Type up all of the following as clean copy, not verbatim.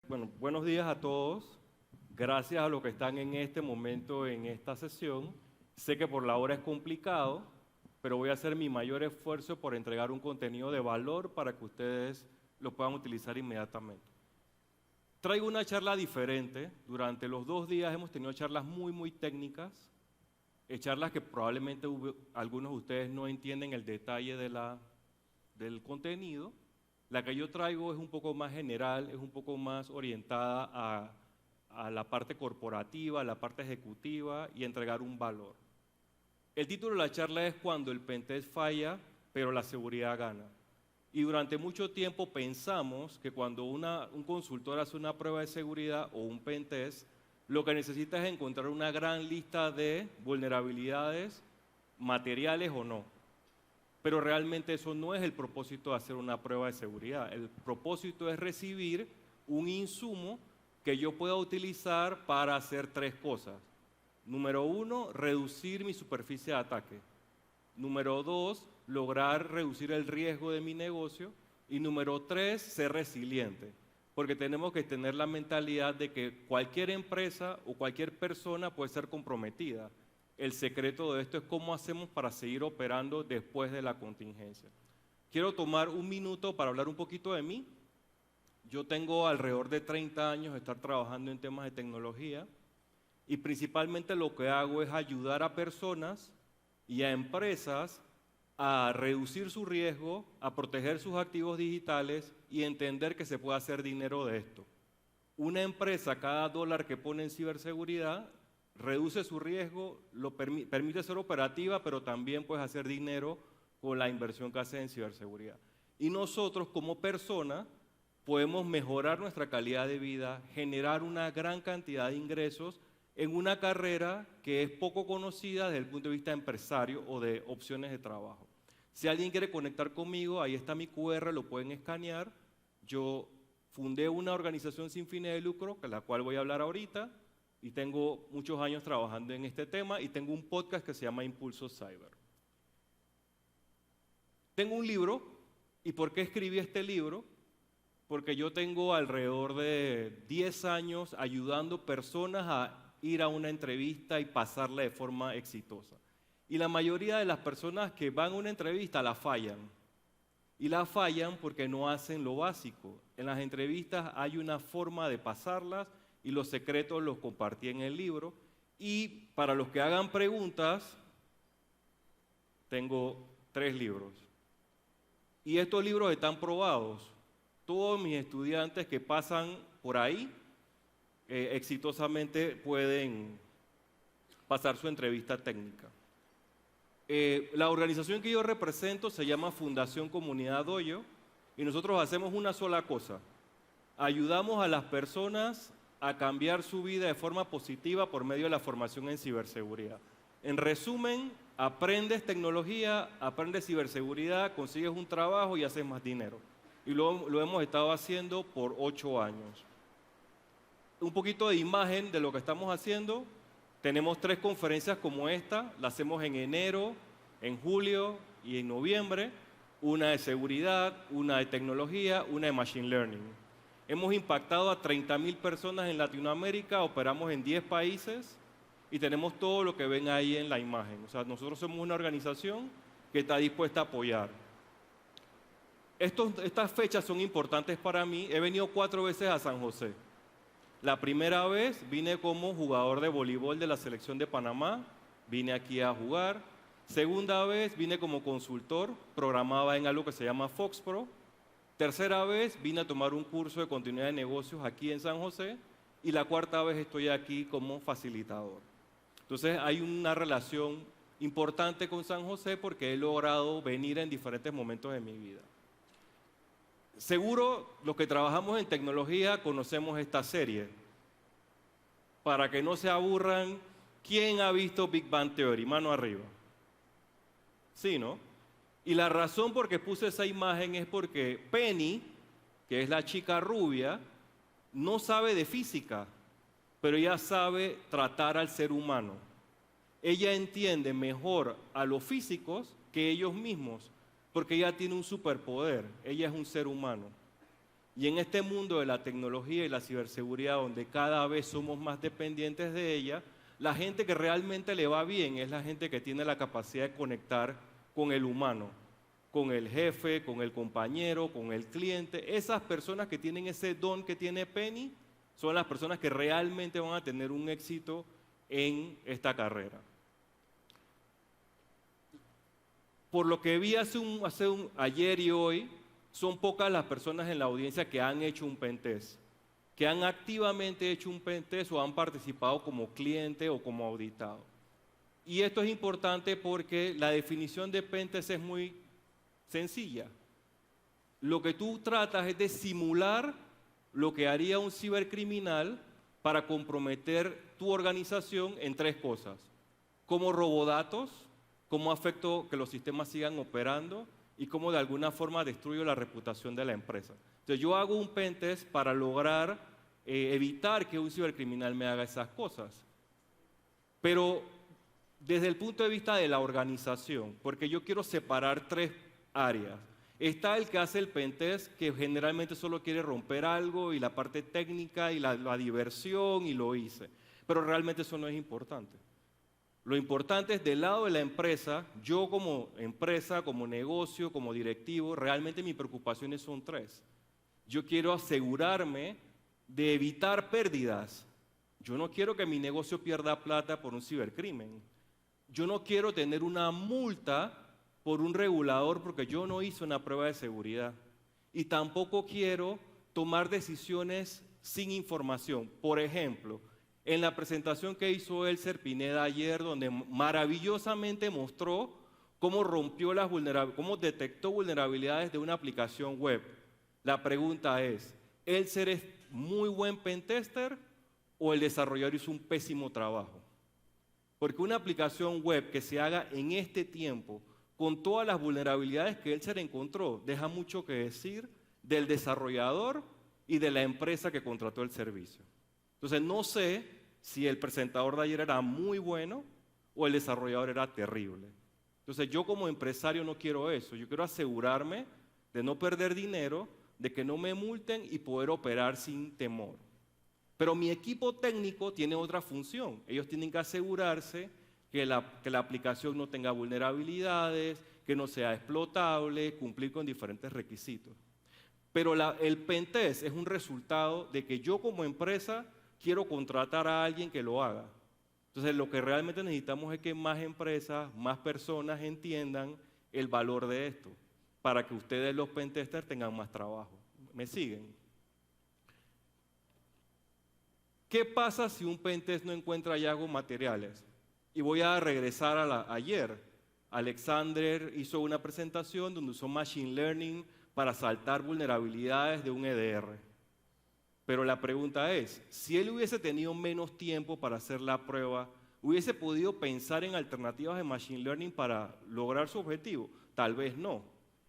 Bueno, buenos días a todos. Gracias a los que están en este momento en esta sesión. Sé que por la hora es complicado, pero voy a hacer mi mayor esfuerzo por entregar un contenido de valor para que ustedes lo puedan utilizar inmediatamente. Traigo una charla diferente. Durante los 2 días hemos tenido charlas muy técnicas, charlas que probablemente algunos de ustedes no entienden el detalle del contenido. La que yo traigo es un poco más general, es un poco más orientada a la parte corporativa, a la parte ejecutiva y entregar un valor. El título de la charla es Cuando el pentest falla, pero la seguridad gana. Y durante mucho tiempo pensamos que cuando un consultor hace una prueba de seguridad o un pentest, lo que necesita es encontrar una gran lista de vulnerabilidades, materiales o no. Pero realmente eso no es el propósito de hacer una prueba de seguridad. El propósito es recibir un insumo que yo pueda utilizar para hacer 3 cosas. Número 1, reducir mi superficie de ataque. Número 2, lograr reducir el riesgo de mi negocio. Y número 3, ser resiliente. Porque tenemos que tener la mentalidad de que cualquier empresa o cualquier persona puede ser comprometida. El secreto de esto es cómo hacemos para seguir operando después de la contingencia. Quiero tomar un minuto para hablar un poquito de mí. Yo tengo alrededor de 30 años de estar trabajando en temas de tecnología y principalmente lo que hago es ayudar a personas y a empresas a reducir su riesgo, a proteger sus activos digitales y entender que se puede hacer dinero de esto. Una empresa, cada dólar que pone en ciberseguridad, reduce su riesgo, permite ser operativa, pero también puedes hacer dinero con la inversión que hace en ciberseguridad. Y nosotros como personas podemos mejorar nuestra calidad de vida, generar una gran cantidad de ingresos en una carrera que es poco conocida desde el punto de vista empresario o de opciones de trabajo. Si alguien quiere conectar conmigo, ahí está mi QR, lo pueden escanear. Yo fundé una organización sin fines de lucro, de la cual voy a hablar ahorita, y tengo muchos años trabajando en este tema y tengo un podcast que se llama Impulso Cyber. Tengo un libro, ¿y por qué escribí este libro? Porque yo tengo alrededor de 10 años ayudando personas a ir a una entrevista y pasarla de forma exitosa. Y la mayoría de las personas que van a una entrevista la fallan. Y la fallan porque no hacen lo básico. En las entrevistas hay una forma de pasarlas y los secretos los compartí en el libro. Y para los que hagan preguntas, tengo 3 libros. Y estos libros están probados. Todos mis estudiantes que pasan por ahí exitosamente pueden pasar su entrevista técnica. La organización que yo represento se llama Fundación Comunidad Doyo y nosotros hacemos una sola cosa. Ayudamos a las personas a cambiar su vida de forma positiva por medio de la formación en ciberseguridad. En resumen, aprendes tecnología, aprendes ciberseguridad, consigues un trabajo y haces más dinero. Y lo hemos estado haciendo por 8 años. Un poquito de imagen de lo que estamos haciendo. Tenemos 3 conferencias como esta, la hacemos en enero, en julio y en noviembre. Una de seguridad, una de tecnología, una de machine learning. Hemos impactado a 30.000 personas en Latinoamérica, operamos en 10 países y tenemos todo lo que ven ahí en la imagen. O sea, nosotros somos una organización que está dispuesta a apoyar. Estas fechas son importantes para mí. He venido 4 veces a San José. La primera vez vine como jugador de voleibol de la selección de Panamá, vine aquí a jugar. Segunda vez vine como consultor, programaba en algo que se llama FoxPro. Tercera vez vine a tomar un curso de continuidad de negocios aquí en San José. Y la cuarta vez estoy aquí como facilitador. Entonces hay una relación importante con San José porque he logrado venir en diferentes momentos de mi vida. Seguro los que trabajamos en tecnología conocemos esta serie. Para que no se aburran, ¿quién ha visto Big Bang Theory? Mano arriba. Sí, ¿no? Y la razón por qué puse esa imagen es porque Penny, que es la chica rubia, no sabe de física, pero ella sabe tratar al ser humano. Ella entiende mejor a los físicos que ellos mismos, porque ella tiene un superpoder, ella es un ser humano. Y en este mundo de la tecnología y la ciberseguridad, donde cada vez somos más dependientes de ella, la gente que realmente le va bien es la gente que tiene la capacidad de conectar con el humano, con el jefe, con el compañero, con el cliente. Esas personas que tienen ese don que tiene Penny son las personas que realmente van a tener un éxito en esta carrera. Por lo que vi ayer y hoy, son pocas las personas en la audiencia que han hecho un pentest, que han activamente hecho un pentest o han participado como cliente o como auditado. Y esto es importante porque la definición de pentest es muy sencilla. Lo que tú tratas es de simular lo que haría un cibercriminal para comprometer tu organización en tres cosas: cómo robo datos, cómo afecto que los sistemas sigan operando y cómo de alguna forma destruyo la reputación de la empresa. Entonces yo hago un pentest para lograr evitar que un cibercriminal me haga esas cosas. Pero desde el punto de vista de la organización, porque yo quiero separar tres áreas. Está el que hace el pentest, que generalmente solo quiere romper algo y la parte técnica y la diversión y lo hice. Pero realmente eso no es importante. Lo importante es del lado de la empresa, yo como empresa, como negocio, como directivo, realmente mis preocupaciones son tres. Yo quiero asegurarme de evitar pérdidas. Yo no quiero que mi negocio pierda plata por un cibercrimen. Yo no quiero tener una multa por un regulador porque yo no hice una prueba de seguridad. Y tampoco quiero tomar decisiones sin información. Por ejemplo, en la presentación que hizo Elser Pineda ayer, donde maravillosamente mostró cómo cómo detectó vulnerabilidades de una aplicación web. La pregunta es, ¿Elser es muy buen pentester o el desarrollador hizo un pésimo trabajo? Porque una aplicación web que se haga en este tiempo, con todas las vulnerabilidades que Elser encontró, deja mucho que decir del desarrollador y de la empresa que contrató el servicio. Entonces no sé si el presentador de ayer era muy bueno o el desarrollador era terrible. Entonces yo como empresario no quiero eso, yo quiero asegurarme de no perder dinero, de que no me multen y poder operar sin temor. Pero mi equipo técnico tiene otra función, ellos tienen que asegurarse que la aplicación no tenga vulnerabilidades, que no sea explotable, cumplir con diferentes requisitos. Pero el pentest es un resultado de que yo como empresa quiero contratar a alguien que lo haga. Entonces lo que realmente necesitamos es que más empresas, más personas entiendan el valor de esto, para que ustedes los pentesters tengan más trabajo. ¿Me siguen? ¿Qué pasa si un pentest no encuentra hallazgos materiales? Y voy a regresar a ayer. Alexander hizo una presentación donde usó Machine Learning para saltar vulnerabilidades de un EDR. Pero la pregunta es, si él hubiese tenido menos tiempo para hacer la prueba, ¿hubiese podido pensar en alternativas de Machine Learning para lograr su objetivo? Tal vez no.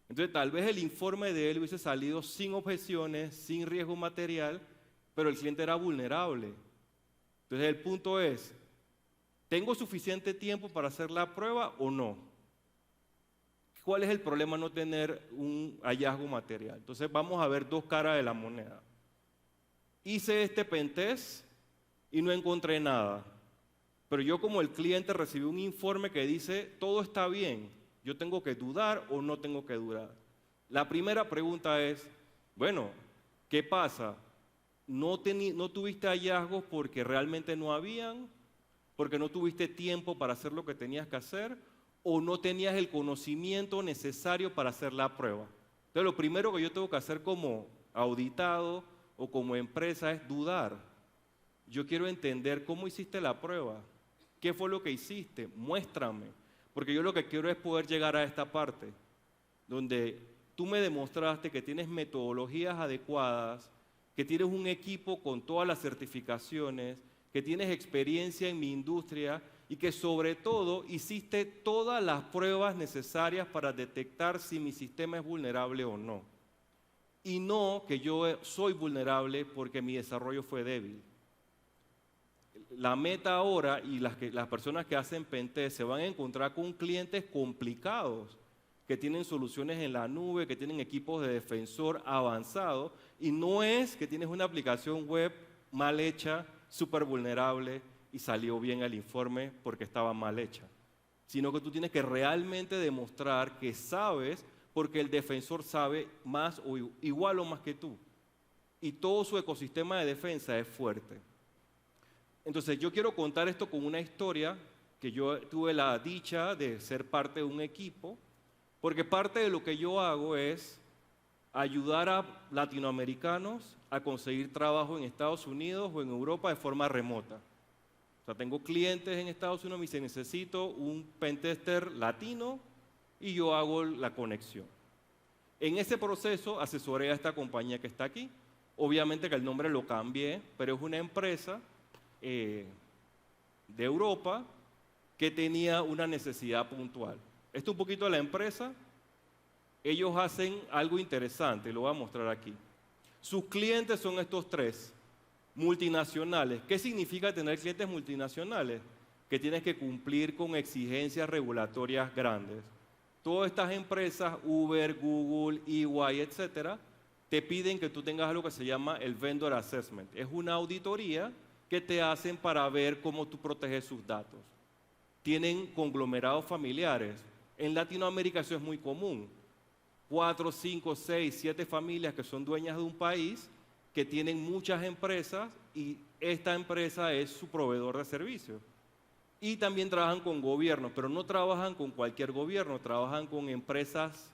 Entonces, tal vez el informe de él hubiese salido sin objeciones, sin riesgo material, pero el cliente era vulnerable. Entonces, el punto es, ¿tengo suficiente tiempo para hacer la prueba o no? ¿Cuál es el problema no tener un hallazgo material? Entonces, vamos a ver dos caras de la moneda. Hice este pentest y no encontré nada. Pero yo como el cliente recibí un informe que dice, todo está bien, yo tengo que dudar o no tengo que dudar. La primera pregunta es, bueno, ¿qué pasa? ¿No tuviste hallazgos porque realmente no habían? ¿Porque no tuviste tiempo para hacer lo que tenías que hacer? ¿O no tenías el conocimiento necesario para hacer la prueba? Entonces lo primero que yo tengo que hacer como auditado o como empresa es dudar. Yo quiero entender cómo hiciste la prueba, qué fue lo que hiciste, muéstrame, porque yo lo que quiero es poder llegar a esta parte, donde tú me demostraste que tienes metodologías adecuadas, que tienes un equipo con todas las certificaciones, que tienes experiencia en mi industria y que sobre todo hiciste todas las pruebas necesarias para detectar si mi sistema es vulnerable o no. Y no que yo soy vulnerable porque mi desarrollo fue débil. La meta ahora y las personas que hacen pentest se van a encontrar con clientes complicados que tienen soluciones en la nube, que tienen equipos de defensor avanzados, y no es que tienes una aplicación web mal hecha, súper vulnerable, y salió bien el informe porque estaba mal hecha, sino que tú tienes que realmente demostrar que sabes, porque el defensor sabe más o igual o más que tú, y todo su ecosistema de defensa es fuerte. Entonces yo quiero contar esto con una historia que yo tuve la dicha de ser parte de un equipo, porque parte de lo que yo hago es ayudar a latinoamericanos a conseguir trabajo en Estados Unidos o en Europa de forma remota. O sea, tengo clientes en Estados Unidos, me dicen, necesito un pentester latino y yo hago la conexión. En ese proceso asesoré a esta compañía que está aquí. Obviamente que el nombre lo cambié, pero es una empresa de Europa que tenía una necesidad puntual. Esto un poquito de la empresa. Ellos hacen algo interesante, lo voy a mostrar aquí. Sus clientes son estos tres, multinacionales. ¿Qué significa tener clientes multinacionales? Que tienes que cumplir con exigencias regulatorias grandes. Todas estas empresas, Uber, Google, EY, etcétera, te piden que tú tengas algo que se llama el Vendor Assessment. Es una auditoría que te hacen para ver cómo tú proteges sus datos. Tienen conglomerados familiares. En Latinoamérica eso es muy común. 4, 5, 6, 7 familias que son dueñas de un país, que tienen muchas empresas y esta empresa es su proveedor de servicios. Y también trabajan con gobiernos, pero no trabajan con cualquier gobierno, trabajan con empresas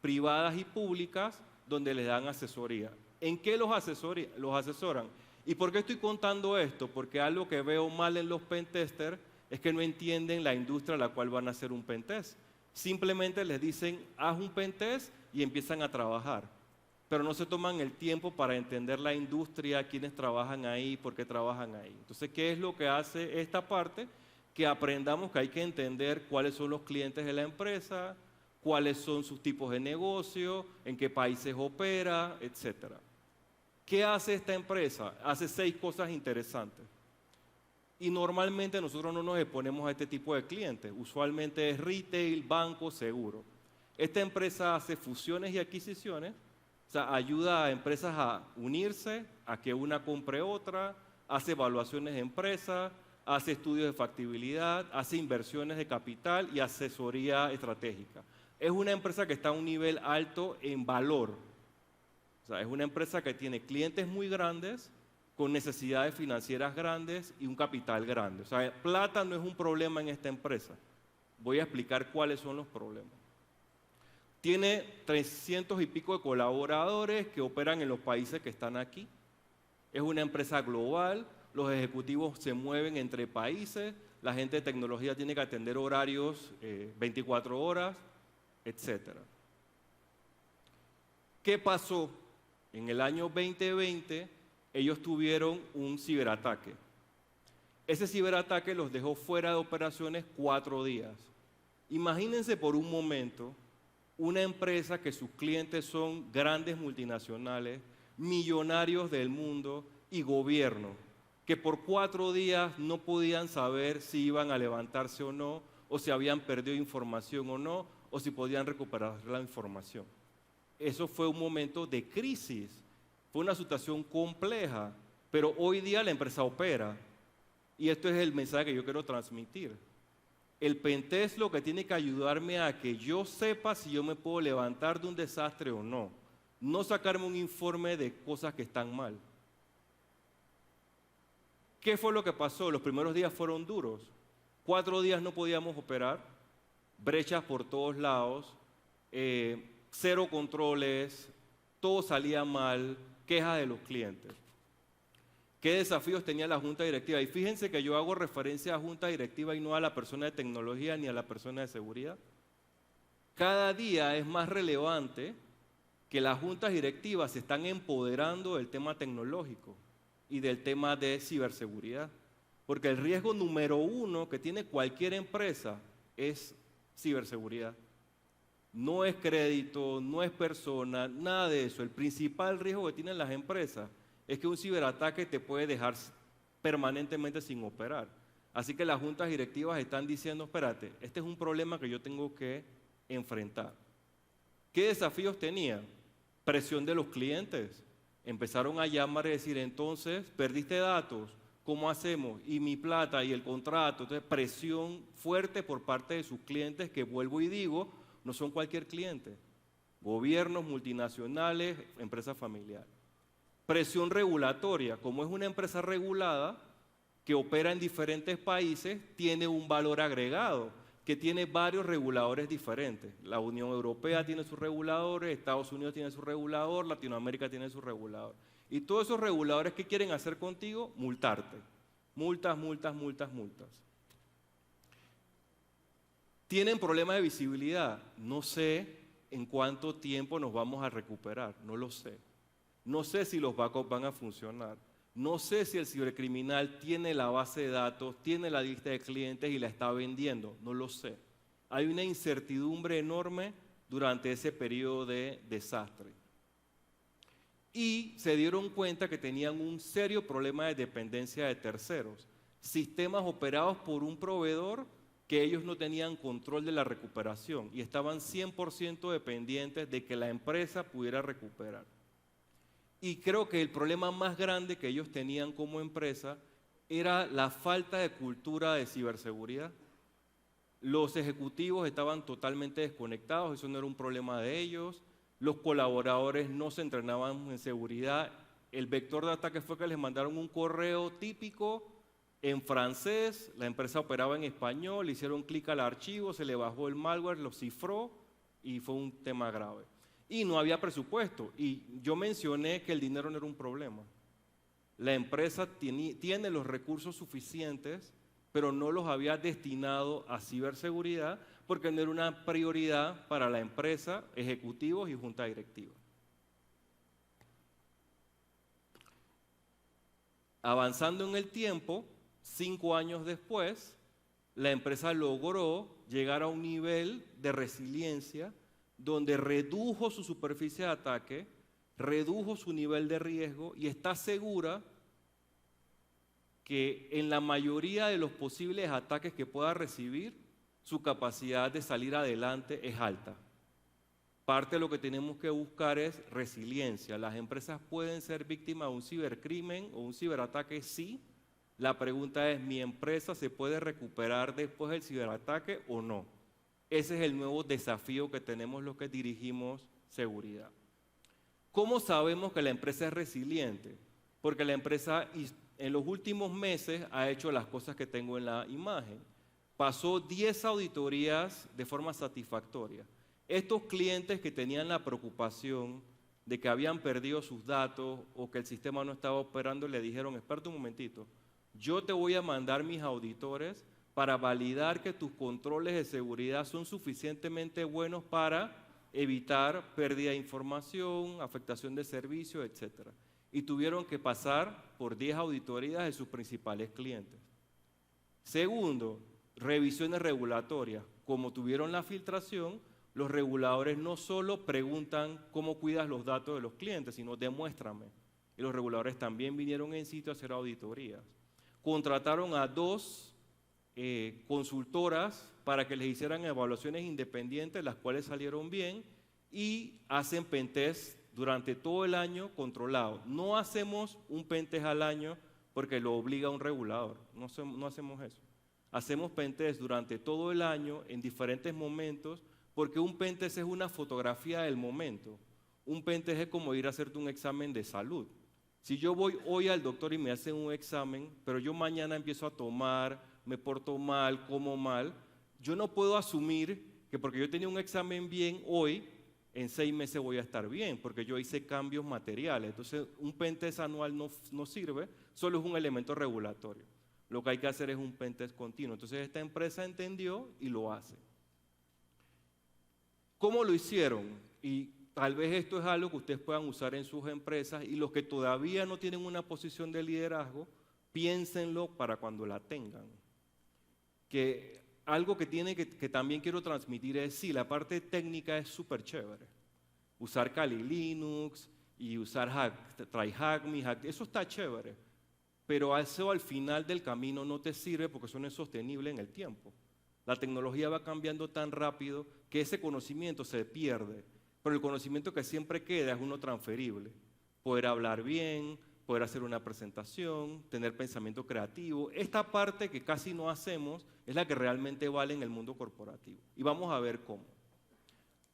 privadas y públicas donde les dan asesoría. ¿En qué los asesoran? ¿Y por qué estoy contando esto? Porque algo que veo mal en los pentesters es que no entienden la industria a la cual van a hacer un pentest. Simplemente les dicen, haz un pentest y empiezan a trabajar. Pero no se toman el tiempo para entender la industria, quiénes trabajan ahí, por qué trabajan ahí. Entonces, ¿qué es lo que hace esta parte? Que aprendamos que hay que entender cuáles son los clientes de la empresa, cuáles son sus tipos de negocio, en qué países opera, etc. ¿Qué hace esta empresa? Hace 6 cosas interesantes. Y normalmente nosotros no nos exponemos a este tipo de clientes. Usualmente es retail, banco, seguro. Esta empresa hace fusiones y adquisiciones, o sea, ayuda a empresas a unirse, a que una compre otra, hace evaluaciones de empresas, hace estudios de factibilidad, hace inversiones de capital y asesoría estratégica. Es una empresa que está a un nivel alto en valor. O sea, es una empresa que tiene clientes muy grandes, con necesidades financieras grandes y un capital grande. O sea, plata no es un problema en esta empresa. Voy a explicar cuáles son los problemas. Tiene 300 y pico de colaboradores que operan en los países que están aquí. Es una empresa global, los ejecutivos se mueven entre países, la gente de tecnología tiene que atender horarios 24 horas, etc. ¿Qué pasó? En el año 2020 ellos tuvieron un ciberataque. Ese ciberataque los dejó fuera de operaciones 4 días. Imagínense por un momento una empresa que sus clientes son grandes multinacionales, millonarios del mundo y gobierno, que por 4 días no podían saber si iban a levantarse o no, o si habían perdido información o no, o si podían recuperar la información. Eso fue un momento de crisis. Fue una situación compleja, pero hoy día la empresa opera. Y esto es el mensaje que yo quiero transmitir. El pentest lo que tiene que ayudarme a que yo sepa si yo me puedo levantar de un desastre o no. No sacarme un informe de cosas que están mal. ¿Qué fue lo que pasó? Los primeros días fueron duros. 4 días no podíamos operar, brechas por todos lados, 0 controles, todo salía mal, quejas de los clientes. ¿Qué desafíos tenía la junta directiva? Y fíjense que yo hago referencia a junta directiva y no a la persona de tecnología ni a la persona de seguridad. Cada día es más relevante que las juntas directivas se están empoderando del tema tecnológico y del tema de ciberseguridad. Porque el riesgo número 1 que tiene cualquier empresa es ciberseguridad. No es crédito, no es persona, nada de eso. El principal riesgo que tienen las empresas es que un ciberataque te puede dejar permanentemente sin operar. Así que las juntas directivas están diciendo, espérate, este es un problema que yo tengo que enfrentar. ¿Qué desafíos tenía? Presión de los clientes. Empezaron a llamar y decir, entonces, perdiste datos, ¿cómo hacemos? Y mi plata y el contrato. Entonces, presión fuerte por parte de sus clientes, que vuelvo y digo, no son cualquier cliente. Gobiernos, multinacionales, empresas familiares. Presión regulatoria. Como es una empresa regulada que opera en diferentes países, tiene un valor agregado, que tiene varios reguladores diferentes. La Unión Europea tiene sus reguladores, Estados Unidos tiene su regulador, Latinoamérica tiene su regulador. Y todos esos reguladores, ¿qué quieren hacer contigo? Multarte. Multas, multas, multas, multas. ¿Tienen problemas de visibilidad? No sé en cuánto tiempo nos vamos a recuperar, no lo sé. No sé si los backups van a funcionar. No sé si el cibercriminal tiene la base de datos, tiene la lista de clientes y la está vendiendo, no lo sé. Hay una incertidumbre enorme durante ese periodo de desastre. Y se dieron cuenta que tenían un serio problema de dependencia de terceros. Sistemas operados por un proveedor que ellos no tenían control de la recuperación y estaban 100% dependientes de que la empresa pudiera recuperar. Y creo que el problema más grande que ellos tenían como empresa era la falta de cultura de ciberseguridad. Los ejecutivos estaban totalmente desconectados, eso no era un problema de ellos. Los colaboradores no se entrenaban en seguridad. El vector de ataque fue que les mandaron un correo típico en francés, la empresa operaba en español, le hicieron clic al archivo, se le bajó el malware, lo cifró y fue un tema grave. Y no había presupuesto. Y yo mencioné que el dinero no era un problema. La empresa tiene los recursos suficientes, pero no los había destinado a ciberseguridad porque no era una prioridad para la empresa, ejecutivos y junta directiva. Avanzando en el tiempo, 5 años después, la empresa logró llegar a un nivel de resiliencia donde redujo su superficie de ataque, redujo su nivel de riesgo y está segura que en la mayoría de los posibles ataques que pueda recibir, su capacidad de salir adelante es alta. Parte de lo que tenemos que buscar es resiliencia. Las empresas pueden ser víctimas de un cibercrimen o un ciberataque, sí. La pregunta es, ¿mi empresa se puede recuperar después del ciberataque o no? Ese es el nuevo desafío que tenemos los que dirigimos seguridad. ¿Cómo sabemos que la empresa es resiliente? Porque la empresa en los últimos meses ha hecho las cosas que tengo en la imagen. Pasó 10 auditorías de forma satisfactoria. Estos clientes que tenían la preocupación de que habían perdido sus datos o que el sistema no estaba operando, le dijeron, espérate un momentito, yo te voy a mandar mis auditores para validar que tus controles de seguridad son suficientemente buenos para evitar pérdida de información, afectación de servicio, etc. Y tuvieron que pasar por 10 auditorías de sus principales clientes. Segundo, revisiones regulatorias. Como tuvieron la filtración, los reguladores no solo preguntan cómo cuidas los datos de los clientes, sino demuéstrame. Y los reguladores también vinieron en sitio a hacer auditorías. Contrataron a 2 consultoras para que les hicieran evaluaciones independientes, las cuales salieron bien, y hacen pentest durante todo el año controlado. No hacemos un pentest al año porque lo obliga un regulador, no hacemos eso. Hacemos pentest durante todo el año en diferentes momentos porque un pentest es una fotografía del momento. Un pentest es como ir a hacerte un examen de salud. Si yo voy hoy al doctor y me hacen un examen, pero yo mañana empiezo a tomar, me porto mal, como mal, yo no puedo asumir que porque yo tenía un examen bien hoy, en 6 meses voy a estar bien, porque yo hice cambios materiales. Entonces, un pentest anual no sirve, solo es un elemento regulatorio. Lo que hay que hacer es un pentest continuo. Entonces, esta empresa entendió y lo hace. ¿Cómo lo hicieron? Y tal vez esto es algo que ustedes puedan usar en sus empresas y los que todavía no tienen una posición de liderazgo, piénsenlo para cuando la tengan. Que algo que también quiero transmitir es, sí, la parte técnica es súper chévere. Usar Kali Linux y usar TryHackMe, eso está chévere. Pero eso al final del camino no te sirve porque eso no es sostenible en el tiempo. La tecnología va cambiando tan rápido que ese conocimiento se pierde, pero el conocimiento que siempre queda es uno transferible. Poder hablar bien, poder hacer una presentación, tener pensamiento creativo. Esta parte que casi no hacemos es la que realmente vale en el mundo corporativo. Y vamos a ver cómo.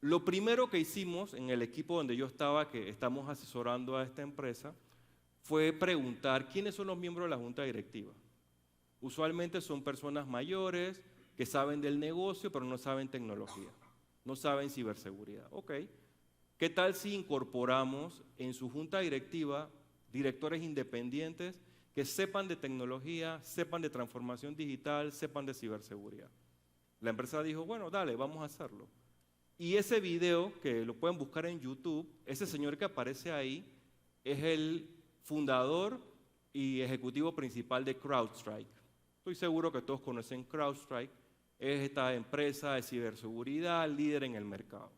Lo primero que hicimos en el equipo donde yo estaba, que estamos asesorando a esta empresa, fue preguntar quiénes son los miembros de la junta directiva. Usualmente son personas mayores que saben del negocio, pero no saben tecnología, no saben ciberseguridad. Ok, ¿qué tal si incorporamos en su junta directiva directores independientes que sepan de tecnología, sepan de transformación digital, sepan de ciberseguridad? La empresa dijo, bueno, dale, vamos a hacerlo. Y ese video, que lo pueden buscar en YouTube, ese señor que aparece ahí es el fundador y ejecutivo principal de CrowdStrike. Estoy seguro que todos conocen CrowdStrike. Es esta empresa de ciberseguridad líder en el mercado.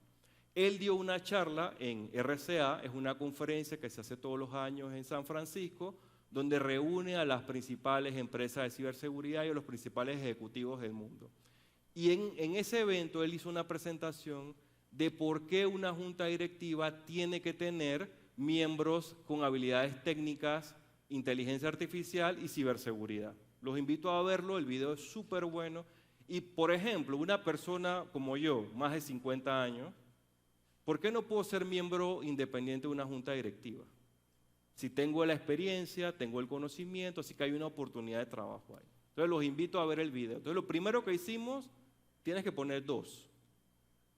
Él dio una charla en RCA, es una conferencia que se hace todos los años en San Francisco, donde reúne a las principales empresas de ciberseguridad y a los principales ejecutivos del mundo. Y en ese evento él hizo una presentación de por qué una junta directiva tiene que tener miembros con habilidades técnicas, inteligencia artificial y ciberseguridad. Los invito a verlo, el video es súper bueno. Y, por ejemplo, una persona como yo, más de 50 años, ¿por qué no puedo ser miembro independiente de una junta directiva? Si tengo la experiencia, tengo el conocimiento, así que hay una oportunidad de trabajo ahí. Entonces los invito a ver el video. Entonces lo primero que hicimos, tienes que poner 2.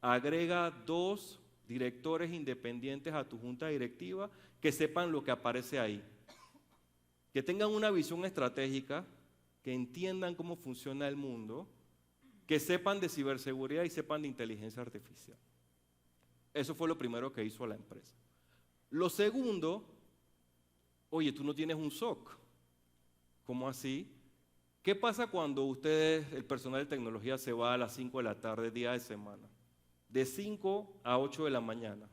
Agrega 2 directores independientes a tu junta directiva que sepan lo que aparece ahí. Que tengan una visión estratégica, que entiendan cómo funciona el mundo, que sepan de ciberseguridad y sepan de inteligencia artificial. Eso fue lo primero que hizo la empresa. Lo segundo, oye, tú no tienes un SOC. ¿Cómo así? ¿Qué pasa cuando ustedes, el personal de tecnología, se va a las 5 de la tarde, día de semana? De 5 a 8 de la mañana.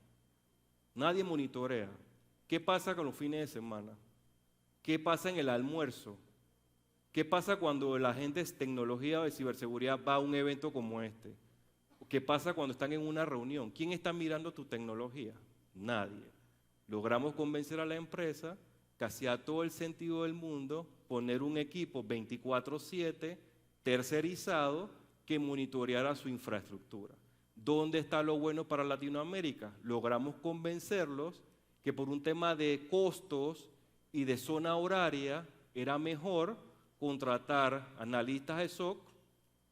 Nadie monitorea. ¿Qué pasa con los fines de semana? ¿Qué pasa en el almuerzo? ¿Qué pasa cuando la gente de tecnología o de ciberseguridad va a un evento como este? ¿Qué pasa cuando están en una reunión? ¿Quién está mirando tu tecnología? Nadie. Logramos convencer a la empresa que hacía todo el sentido del mundo poner un equipo 24/7 tercerizado que monitoreara su infraestructura. ¿Dónde está lo bueno para Latinoamérica? Logramos convencerlos que por un tema de costos y de zona horaria era mejor contratar analistas de SOC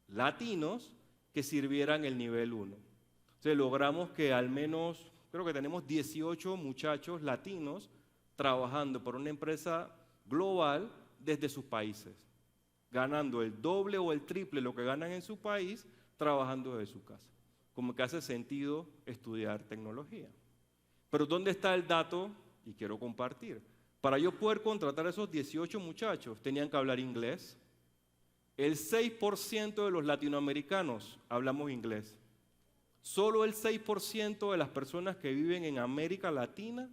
latinos que sirvieran el nivel 1. Entonces logramos que al menos, creo que tenemos 18 muchachos latinos trabajando por una empresa global desde sus países, ganando el doble o el triple lo que ganan en su país, trabajando desde su casa. Como que hace sentido estudiar tecnología. Pero ¿dónde está el dato? Y quiero compartir. Para yo poder contratar a esos 18 muchachos, tenían que hablar inglés. El 6% de los latinoamericanos hablamos inglés. Solo el 6% de las personas que viven en América Latina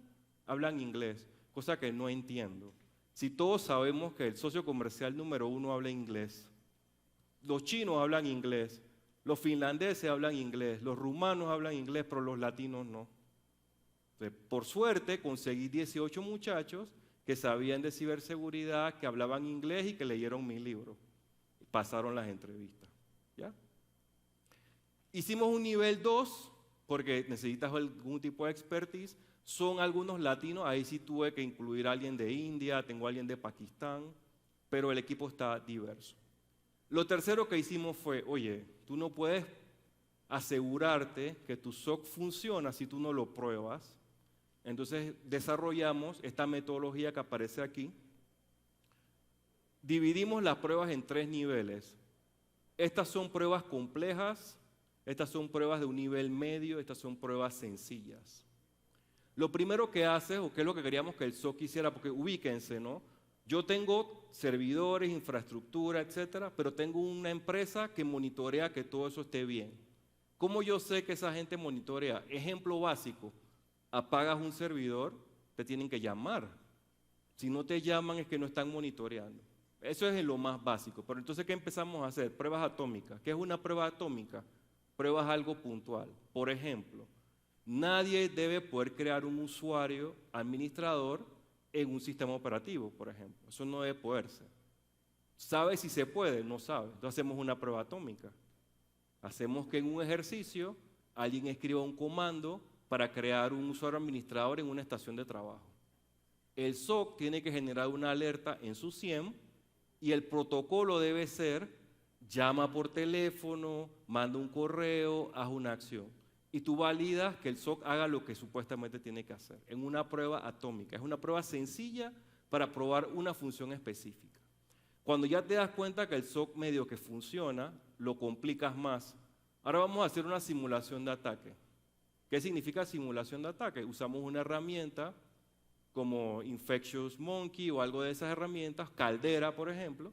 hablan inglés, cosa que no entiendo. Si todos sabemos que el socio comercial número 1 habla inglés, los chinos hablan inglés, los finlandeses hablan inglés, los rumanos hablan inglés, pero los latinos no. Entonces, por suerte conseguí 18 muchachos que sabían de ciberseguridad, que hablaban inglés y que leyeron mi libro. Pasaron las entrevistas. ¿Ya? Hicimos un nivel 2 porque necesitas algún tipo de expertise. Son algunos latinos, ahí sí tuve que incluir a alguien de India, tengo a alguien de Pakistán, pero el equipo está diverso. Lo tercero que hicimos fue, oye, tú no puedes asegurarte que tu SOC funciona si tú no lo pruebas. Entonces desarrollamos esta metodología que aparece aquí. Dividimos las pruebas en 3 niveles. Estas son pruebas complejas, estas son pruebas de un nivel medio, estas son pruebas sencillas. Lo primero que haces, o qué es lo que queríamos que el SOC hiciera, porque ubíquense, ¿no? Yo tengo servidores, infraestructura, etcétera, pero tengo una empresa que monitorea que todo eso esté bien. ¿Cómo yo sé que esa gente monitorea? Ejemplo básico, apagas un servidor, te tienen que llamar. Si no te llaman es que no están monitoreando. Eso es lo más básico. Pero entonces, ¿qué empezamos a hacer? Pruebas atómicas. ¿Qué es una prueba atómica? pruebas algo puntual. Por ejemplo, nadie debe poder crear un usuario administrador en un sistema operativo, por ejemplo. Eso no debe poderse. ¿Sabe si se puede? No sabe. Entonces hacemos una prueba atómica. Hacemos que en un ejercicio alguien escriba un comando para crear un usuario administrador en una estación de trabajo. El SOC tiene que generar una alerta en su SIEM y el protocolo debe ser: llama por teléfono, manda un correo, haz una acción. Y tú validas que el SOC haga lo que supuestamente tiene que hacer en una prueba atómica. Es una prueba sencilla para probar una función específica. Cuando ya te das cuenta que el SOC medio que funciona, lo complicas más. Ahora vamos a hacer una simulación de ataque. ¿Qué significa simulación de ataque? Usamos una herramienta como Infectious Monkey o algo de esas herramientas, Caldera, por ejemplo,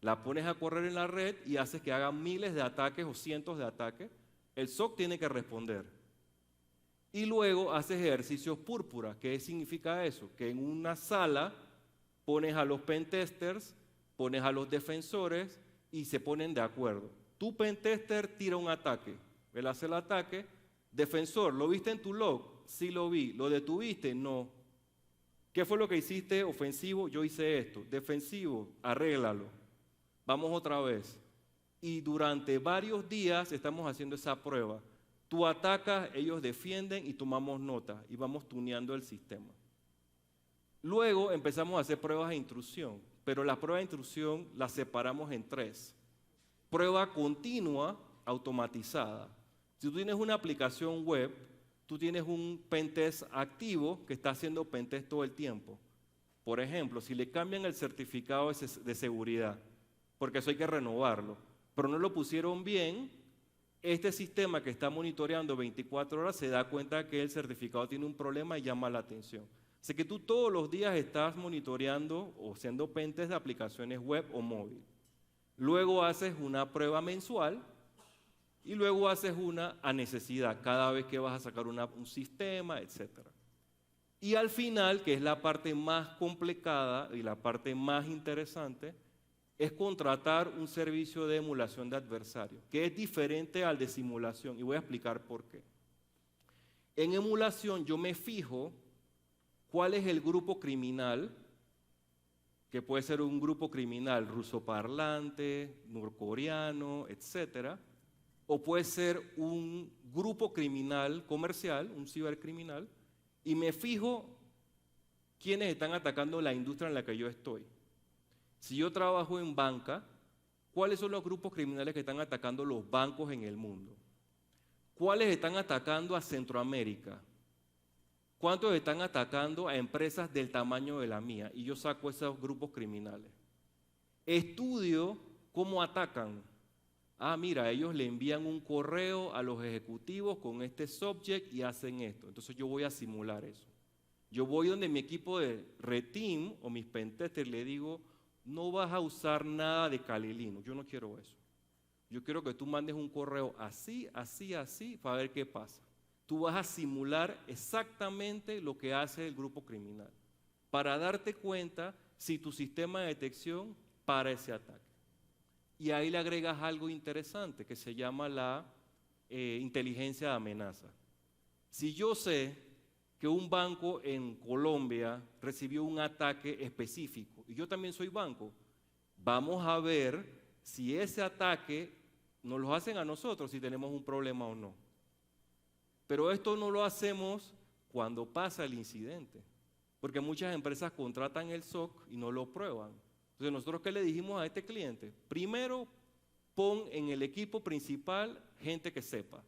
la pones a correr en la red y haces que haga miles de ataques o cientos de ataques. El SOC tiene que responder. Y luego haces ejercicios púrpura. ¿Qué significa eso? Que en una sala pones a los pentesters, pones a los defensores y se ponen de acuerdo. Tu pentester tira un ataque, él hace el ataque. Defensor, ¿lo viste en tu log? Sí lo vi. ¿Lo detuviste? No. ¿Qué fue lo que hiciste ofensivo? Yo hice esto. Defensivo, arréglalo. Vamos otra vez. Y durante varios días estamos haciendo esa prueba. Tú atacas, ellos defienden y tomamos nota y vamos tuneando el sistema. Luego empezamos a hacer pruebas de intrusión, pero la prueba de intrusión la separamos en 3. Prueba continua automatizada. Si tú tienes una aplicación web, tú tienes un pentest activo que está haciendo pentest todo el tiempo. Por ejemplo, si le cambian el certificado de seguridad, porque eso hay que renovarlo, pero no lo pusieron bien, este sistema que está monitoreando 24 horas se da cuenta que el certificado tiene un problema y llama la atención. Así que tú todos los días estás monitoreando o haciendo pentest de aplicaciones web o móvil. Luego haces una prueba mensual y luego haces una a necesidad, cada vez que vas a sacar un sistema, etc. Y al final, que es la parte más complicada y la parte más interesante, es contratar un servicio de emulación de adversarios, que es diferente al de simulación, y voy a explicar por qué. En emulación yo me fijo cuál es el grupo criminal, que puede ser un grupo criminal rusoparlante, norcoreano, etcétera, o puede ser un grupo criminal comercial, un cibercriminal, y me fijo quiénes están atacando la industria en la que yo estoy. Si yo trabajo en banca, ¿cuáles son los grupos criminales que están atacando los bancos en el mundo? ¿Cuáles están atacando a Centroamérica? ¿Cuántos están atacando a empresas del tamaño de la mía? Y yo saco esos grupos criminales. Estudio cómo atacan. Ah, mira, ellos le envían un correo a los ejecutivos con este subject y hacen esto. Entonces yo voy a simular eso. Yo voy donde mi equipo de Red Team o mis pentesters le digo: no vas a usar nada de Kali Linux, yo no quiero eso. Yo quiero que tú mandes un correo así, así, así, para ver qué pasa. Tú vas a simular exactamente lo que hace el grupo criminal, para darte cuenta si tu sistema de detección para ese ataque. Y ahí le agregas algo interesante que se llama la inteligencia de amenaza. Si yo sé que un banco en Colombia recibió un ataque específico, y yo también soy banco, vamos a ver si ese ataque nos lo hacen a nosotros, si tenemos un problema o no. Pero esto no lo hacemos cuando pasa el incidente, porque muchas empresas contratan el SOC y no lo prueban. Entonces, ¿nosotros qué le dijimos a este cliente? Primero, pon en el equipo principal gente que sepa.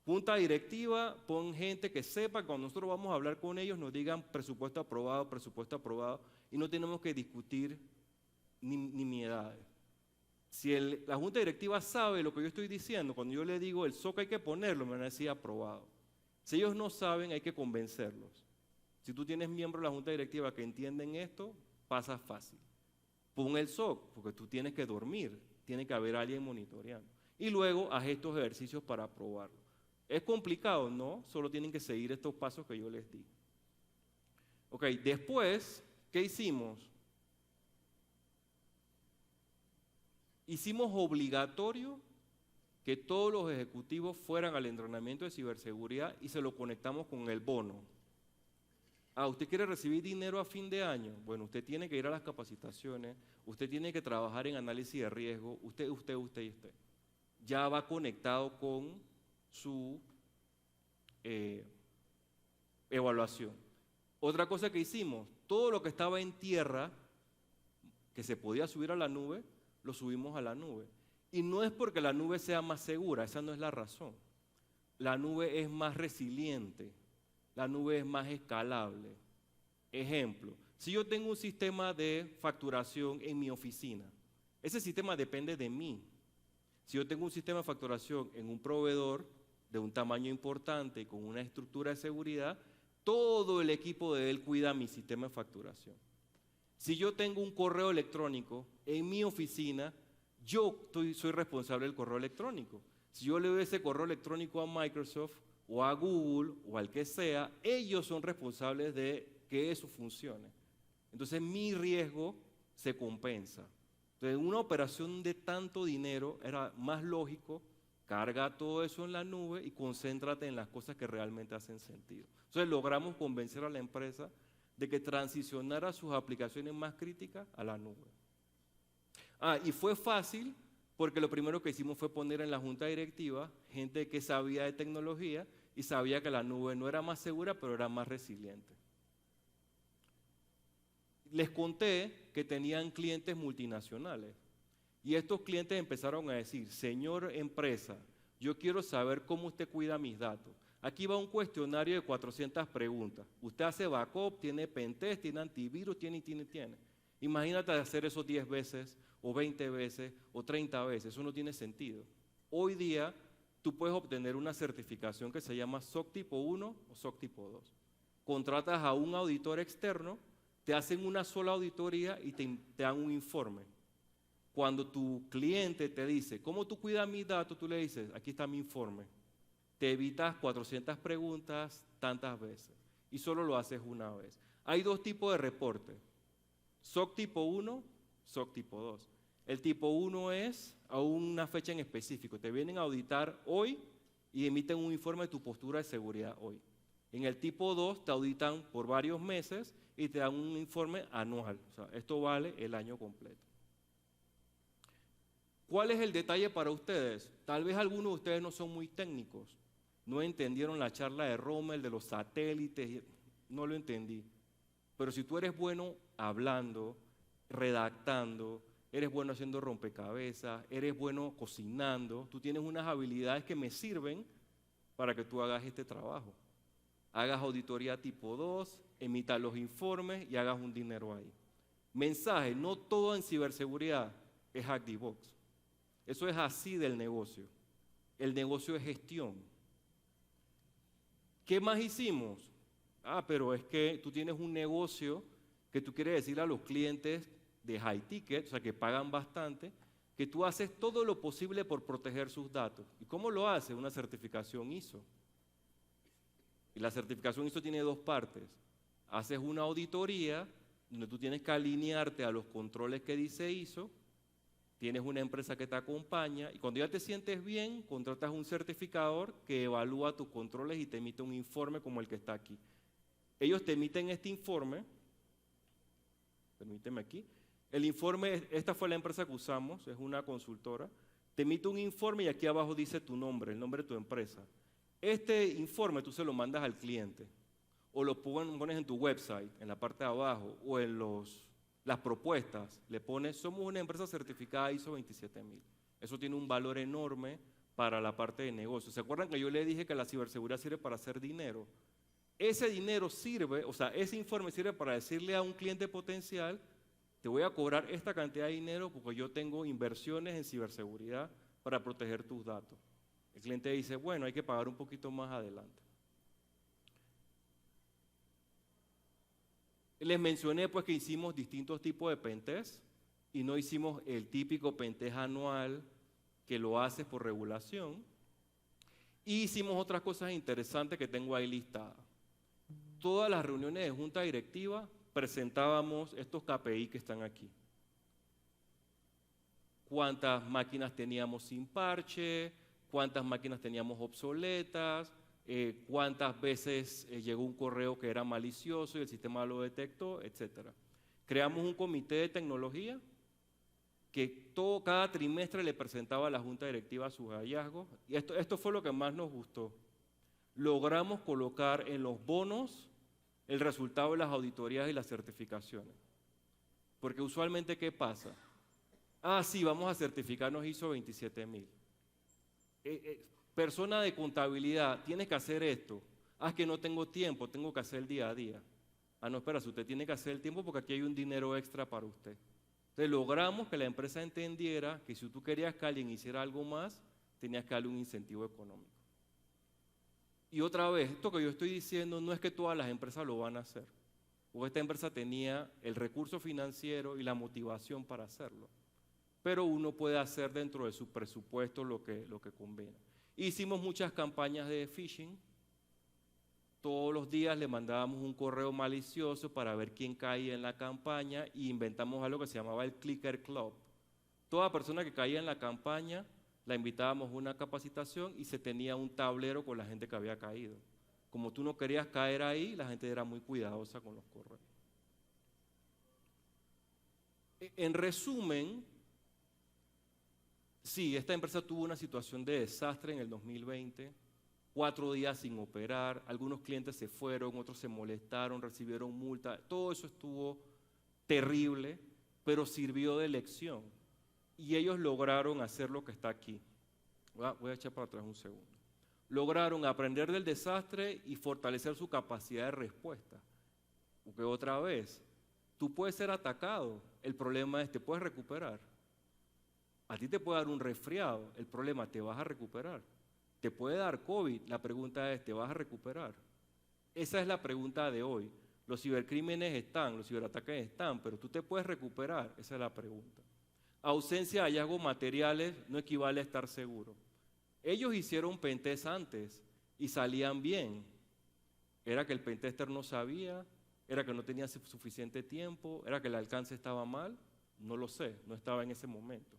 Junta directiva, pon gente que sepa, cuando nosotros vamos a hablar con ellos nos digan presupuesto aprobado, y no tenemos que discutir nimiedades. Si la junta directiva sabe lo que yo estoy diciendo, cuando yo le digo el SOC hay que ponerlo, me van a decir aprobado. Si ellos no saben, hay que convencerlos. Si tú tienes miembros de la junta directiva que entienden esto, pasa fácil. Pon el SOC, porque tú tienes que dormir, tiene que haber alguien monitoreando. Y luego haz estos ejercicios para probarlo. ¿Es complicado? No, solo tienen que seguir estos pasos que yo les di. Ok, después, ¿qué hicimos? Hicimos obligatorio que todos los ejecutivos fueran al entrenamiento de ciberseguridad y se lo conectamos con el bono. ¿Usted quiere recibir dinero a fin de año? Bueno, usted tiene que ir a las capacitaciones, usted tiene que trabajar en análisis de riesgo, usted. Ya va conectado con su evaluación. Otra cosa que hicimos, todo lo que estaba en tierra, que se podía subir a la nube, lo subimos a la nube. Y no es porque la nube sea más segura, esa no es la razón. La nube es más resiliente, la nube es más escalable. Ejemplo, si yo tengo un sistema de facturación en mi oficina, ese sistema depende de mí. Si yo tengo un sistema de facturación en un proveedor de un tamaño importante y con una estructura de seguridad, todo el equipo de él cuida mi sistema de facturación. Si yo tengo un correo electrónico en mi oficina, soy responsable del correo electrónico. Si yo le doy ese correo electrónico a Microsoft o a Google o al que sea, ellos son responsables de que eso funcione. Entonces mi riesgo se compensa. Entonces, en una operación de tanto dinero era más lógico, carga todo eso en la nube y concéntrate en las cosas que realmente hacen sentido. Entonces logramos convencer a la empresa de que transicionara sus aplicaciones más críticas a la nube. Y fue fácil porque lo primero que hicimos fue poner en la junta directiva gente que sabía de tecnología y sabía que la nube no era más segura, pero era más resiliente. Les conté que tenían clientes multinacionales y estos clientes empezaron a decir, señor empresa, yo quiero saber cómo usted cuida mis datos. Aquí va un cuestionario de 400 preguntas. Usted hace backup, tiene pentest, tiene antivirus, tiene. Imagínate hacer eso 10 veces, o 20 veces, o 30 veces. Eso no tiene sentido. Hoy día, tú puedes obtener una certificación que se llama SOC tipo 1 o SOC tipo 2. Contratas a un auditor externo, te hacen una sola auditoría y te dan un informe. Cuando tu cliente te dice, ¿cómo tú cuidas mis datos? Tú le dices, aquí está mi informe. Te evitas 400 preguntas tantas veces y solo lo haces una vez. Hay dos tipos de reporte, SOC tipo 1, SOC tipo 2. El tipo 1 es a una fecha en específico. Te vienen a auditar hoy y emiten un informe de tu postura de seguridad hoy. En el tipo 2 te auditan por varios meses y te dan un informe anual. O sea, esto vale el año completo. ¿Cuál es el detalle para ustedes? Tal vez algunos de ustedes no son muy técnicos. No entendieron la charla de Rommel, de los satélites, no lo entendí. Pero si tú eres bueno hablando, redactando, eres bueno haciendo rompecabezas, eres bueno cocinando, tú tienes unas habilidades que me sirven para que tú hagas este trabajo. Hagas auditoría tipo 2, emitas los informes y hagas un dinero ahí. Mensaje, no todo en ciberseguridad es Hack the Box. Eso es así del negocio. El negocio es gestión. ¿Qué más hicimos? Pero es que tú tienes un negocio que tú quieres decirle a los clientes de high ticket, o sea, que pagan bastante, que tú haces todo lo posible por proteger sus datos. ¿Y cómo lo haces? Una certificación ISO. Y la certificación ISO tiene dos partes. Haces una auditoría donde tú tienes que alinearte a los controles que dice ISO, tienes una empresa que te acompaña y cuando ya te sientes bien, contratas un certificador que evalúa tus controles y te emite un informe como el que está aquí. Ellos te emiten este informe, permíteme aquí, el informe, esta fue la empresa que usamos, es una consultora, te emite un informe y aquí abajo dice tu nombre, el nombre de tu empresa. Este informe tú se lo mandas al cliente o lo pones en tu website, en la parte de abajo, o en las propuestas, le pones, somos una empresa certificada ISO 27000. Eso tiene un valor enorme para la parte de negocio. ¿Se acuerdan que yo le dije que la ciberseguridad sirve para hacer dinero? Ese dinero sirve, o sea, ese informe sirve para decirle a un cliente potencial, te voy a cobrar esta cantidad de dinero porque yo tengo inversiones en ciberseguridad para proteger tus datos. El cliente dice, bueno, hay que pagar un poquito más adelante. Les mencioné pues que hicimos distintos tipos de pentest y no hicimos el típico pentest anual que lo haces por regulación. Y hicimos otras cosas interesantes que tengo ahí listadas. Todas las reuniones de junta directiva presentábamos estos KPI que están aquí. Cuántas máquinas teníamos sin parche, cuántas máquinas teníamos obsoletas, cuántas veces llegó un correo que era malicioso y el sistema lo detectó, etc. Creamos un comité de tecnología que cada trimestre le presentaba a la junta directiva sus hallazgos, y esto fue lo que más nos gustó. Logramos colocar en los bonos el resultado de las auditorías y las certificaciones. Porque usualmente, ¿qué pasa? Sí, vamos a certificarnos ISO 27000. Persona de contabilidad, tienes que hacer esto. Es que no tengo tiempo, tengo que hacer el día a día. No, espera, usted tiene que hacer el tiempo porque aquí hay un dinero extra para usted. Entonces logramos que la empresa entendiera que si tú querías que alguien hiciera algo más, tenías que darle un incentivo económico. Y otra vez, esto que yo estoy diciendo no es que todas las empresas lo van a hacer, porque esta empresa tenía el recurso financiero y la motivación para hacerlo, pero uno puede hacer dentro de su presupuesto lo que conviene. Hicimos muchas campañas de phishing. Todos los días le mandábamos un correo malicioso para ver quién caía en la campaña y inventamos algo que se llamaba el Clicker Club. Toda persona que caía en la campaña la invitábamos a una capacitación y se tenía un tablero con la gente que había caído. Como tú no querías caer ahí, la gente era muy cuidadosa con los correos. En resumen, sí, esta empresa tuvo una situación de desastre en el 2020. 4 días sin operar, algunos clientes se fueron, otros se molestaron, recibieron multa, todo eso estuvo terrible, pero sirvió de lección. Y ellos lograron hacer lo que está aquí. Voy a echar para atrás un segundo. Lograron aprender del desastre y fortalecer su capacidad de respuesta. Porque otra vez, tú puedes ser atacado, el problema es te puedes recuperar. A ti te puede dar un resfriado, el problema te vas a recuperar. Te puede dar COVID, la pregunta es, ¿te vas a recuperar? Esa es la pregunta de hoy. Los cibercrímenes están, los ciberataques están, pero ¿tú te puedes recuperar? Esa es la pregunta. Ausencia de hallazgos materiales no equivale a estar seguro. Ellos hicieron pentest antes y salían bien. ¿Era que el pentester no sabía? ¿Era que no tenía suficiente tiempo? ¿Era que el alcance estaba mal? No lo sé, no estaba en ese momento.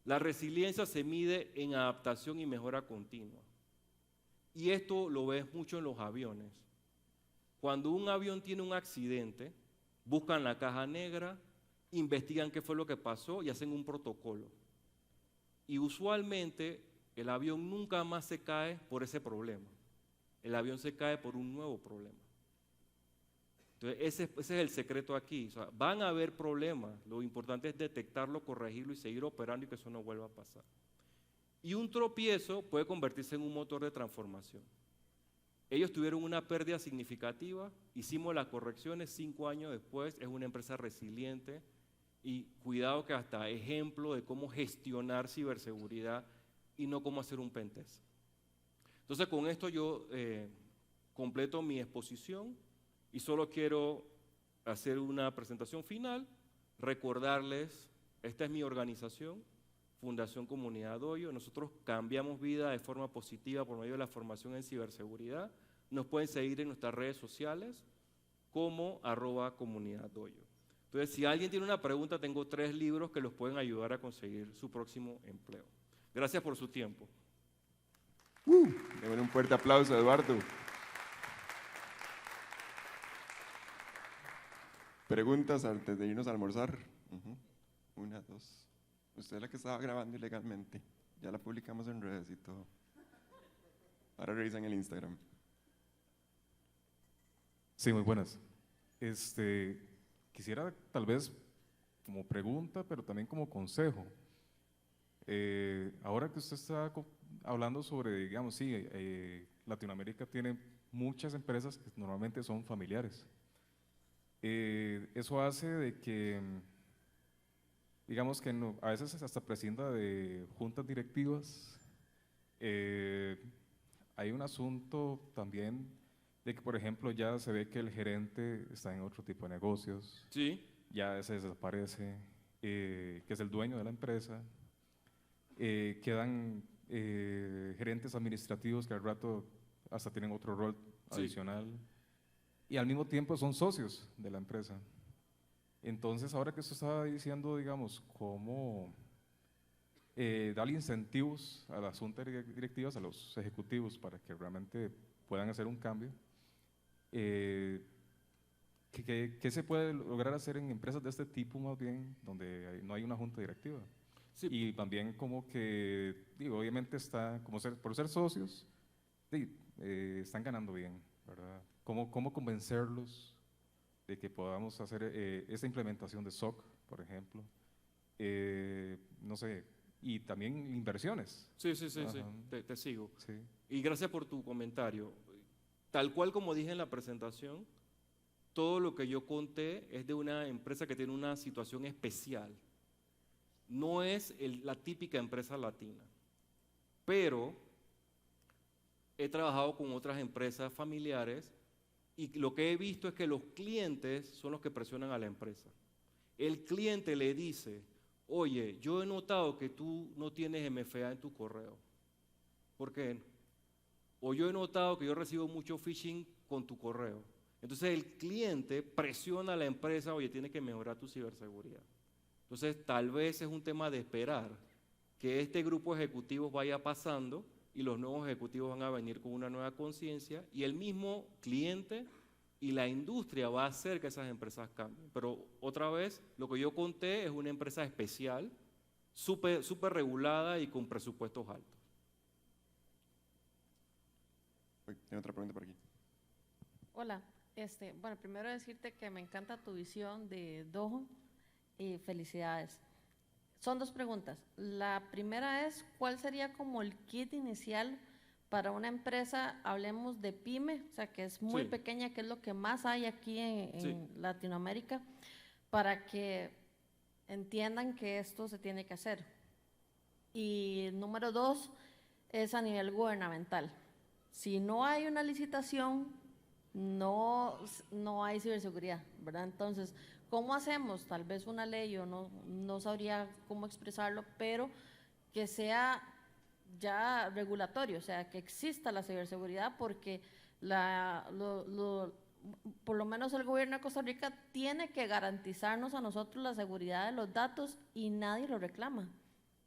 La resiliencia se mide en adaptación y mejora continua. Y esto lo ves mucho en los aviones. Cuando un avión tiene un accidente, buscan la caja negra, investigan qué fue lo que pasó y hacen un protocolo. Y usualmente el avión nunca más se cae por ese problema. El avión se cae por un nuevo problema. Entonces, ese es el secreto aquí. O sea, van a haber problemas. Lo importante es detectarlo, corregirlo y seguir operando y que eso no vuelva a pasar. Y un tropiezo puede convertirse en un motor de transformación. Ellos tuvieron una pérdida significativa, hicimos las correcciones, 5 años después, es una empresa resiliente y cuidado que hasta ejemplo de cómo gestionar ciberseguridad y no cómo hacer un pentest. Entonces, con esto yo completo mi exposición. Y solo quiero hacer una presentación final, recordarles, esta es mi organización, Fundación Comunidad Doyo. Nosotros cambiamos vida de forma positiva por medio de la formación en ciberseguridad. Nos pueden seguir en nuestras redes sociales como @comunidaddoyo. Entonces, si alguien tiene una pregunta, tengo 3 libros que los pueden ayudar a conseguir su próximo empleo. Gracias por su tiempo. Démosle un fuerte aplauso a Eduardo. ¿Preguntas antes de irnos a almorzar? 1, 2. Usted es la que estaba grabando ilegalmente. Ya la publicamos en redes y todo. Ahora revisan el Instagram. Sí, muy buenas. Quisiera tal vez como pregunta, pero también como consejo. Ahora que usted está hablando sobre, digamos, sí, Latinoamérica tiene muchas empresas que normalmente son familiares. Eso hace de que, digamos que a veces hasta prescinda de juntas directivas. Hay un asunto también de que, por ejemplo, ya se ve que el gerente está en otro tipo de negocios, Sí. ya se desaparece, que es el dueño de la empresa, quedan gerentes administrativos que al rato hasta tienen otro rol adicional. Y al mismo tiempo son socios de la empresa. Entonces, ahora que usted estaba diciendo, digamos, cómo darle incentivos a las juntas directivas, a los ejecutivos, para que realmente puedan hacer un cambio. ¿Qué se puede lograr hacer en empresas de este tipo, más bien, donde no hay una junta directiva? Sí. Y también como que, digo, obviamente está, por ser socios, están ganando bien, ¿verdad? ¿Cómo convencerlos de que podamos hacer esa implementación de SOC, por ejemplo? No sé, y también inversiones. Sí, Ajá. te sigo. Sí. Y gracias por tu comentario. Tal cual como dije en la presentación, todo lo que yo conté es de una empresa que tiene una situación especial. No es la típica empresa latina, pero he trabajado con otras empresas familiares y lo que he visto es que los clientes son los que presionan a la empresa. El cliente le dice, oye, yo he notado que tú no tienes MFA en tu correo. ¿Por qué? O yo he notado que yo recibo mucho phishing con tu correo. Entonces el cliente presiona a la empresa, oye, tienes que mejorar tu ciberseguridad. Entonces tal vez es un tema de esperar que este grupo de ejecutivos vaya pasando y los nuevos ejecutivos van a venir con una nueva conciencia y el mismo cliente y la industria va a hacer que esas empresas cambien. Pero otra vez, lo que yo conté es una empresa especial, súper regulada y con presupuestos altos. Tengo otra pregunta por aquí. Hola, bueno, primero decirte que me encanta tu visión de Dojo y felicidades. Son dos preguntas. La primera es, ¿cuál sería como el kit inicial para una empresa, hablemos de pyme, o sea, que es muy pequeña, que es lo que más hay aquí en Latinoamérica, para que entiendan que esto se tiene que hacer? Y número dos es a nivel gubernamental. Si no hay una licitación, no hay ciberseguridad, ¿verdad? Entonces, ¿cómo hacemos? Tal vez una ley, yo no sabría cómo expresarlo, pero que sea ya regulatorio, o sea, que exista la ciberseguridad, porque por lo menos el gobierno de Costa Rica tiene que garantizarnos a nosotros la seguridad de los datos y nadie lo reclama.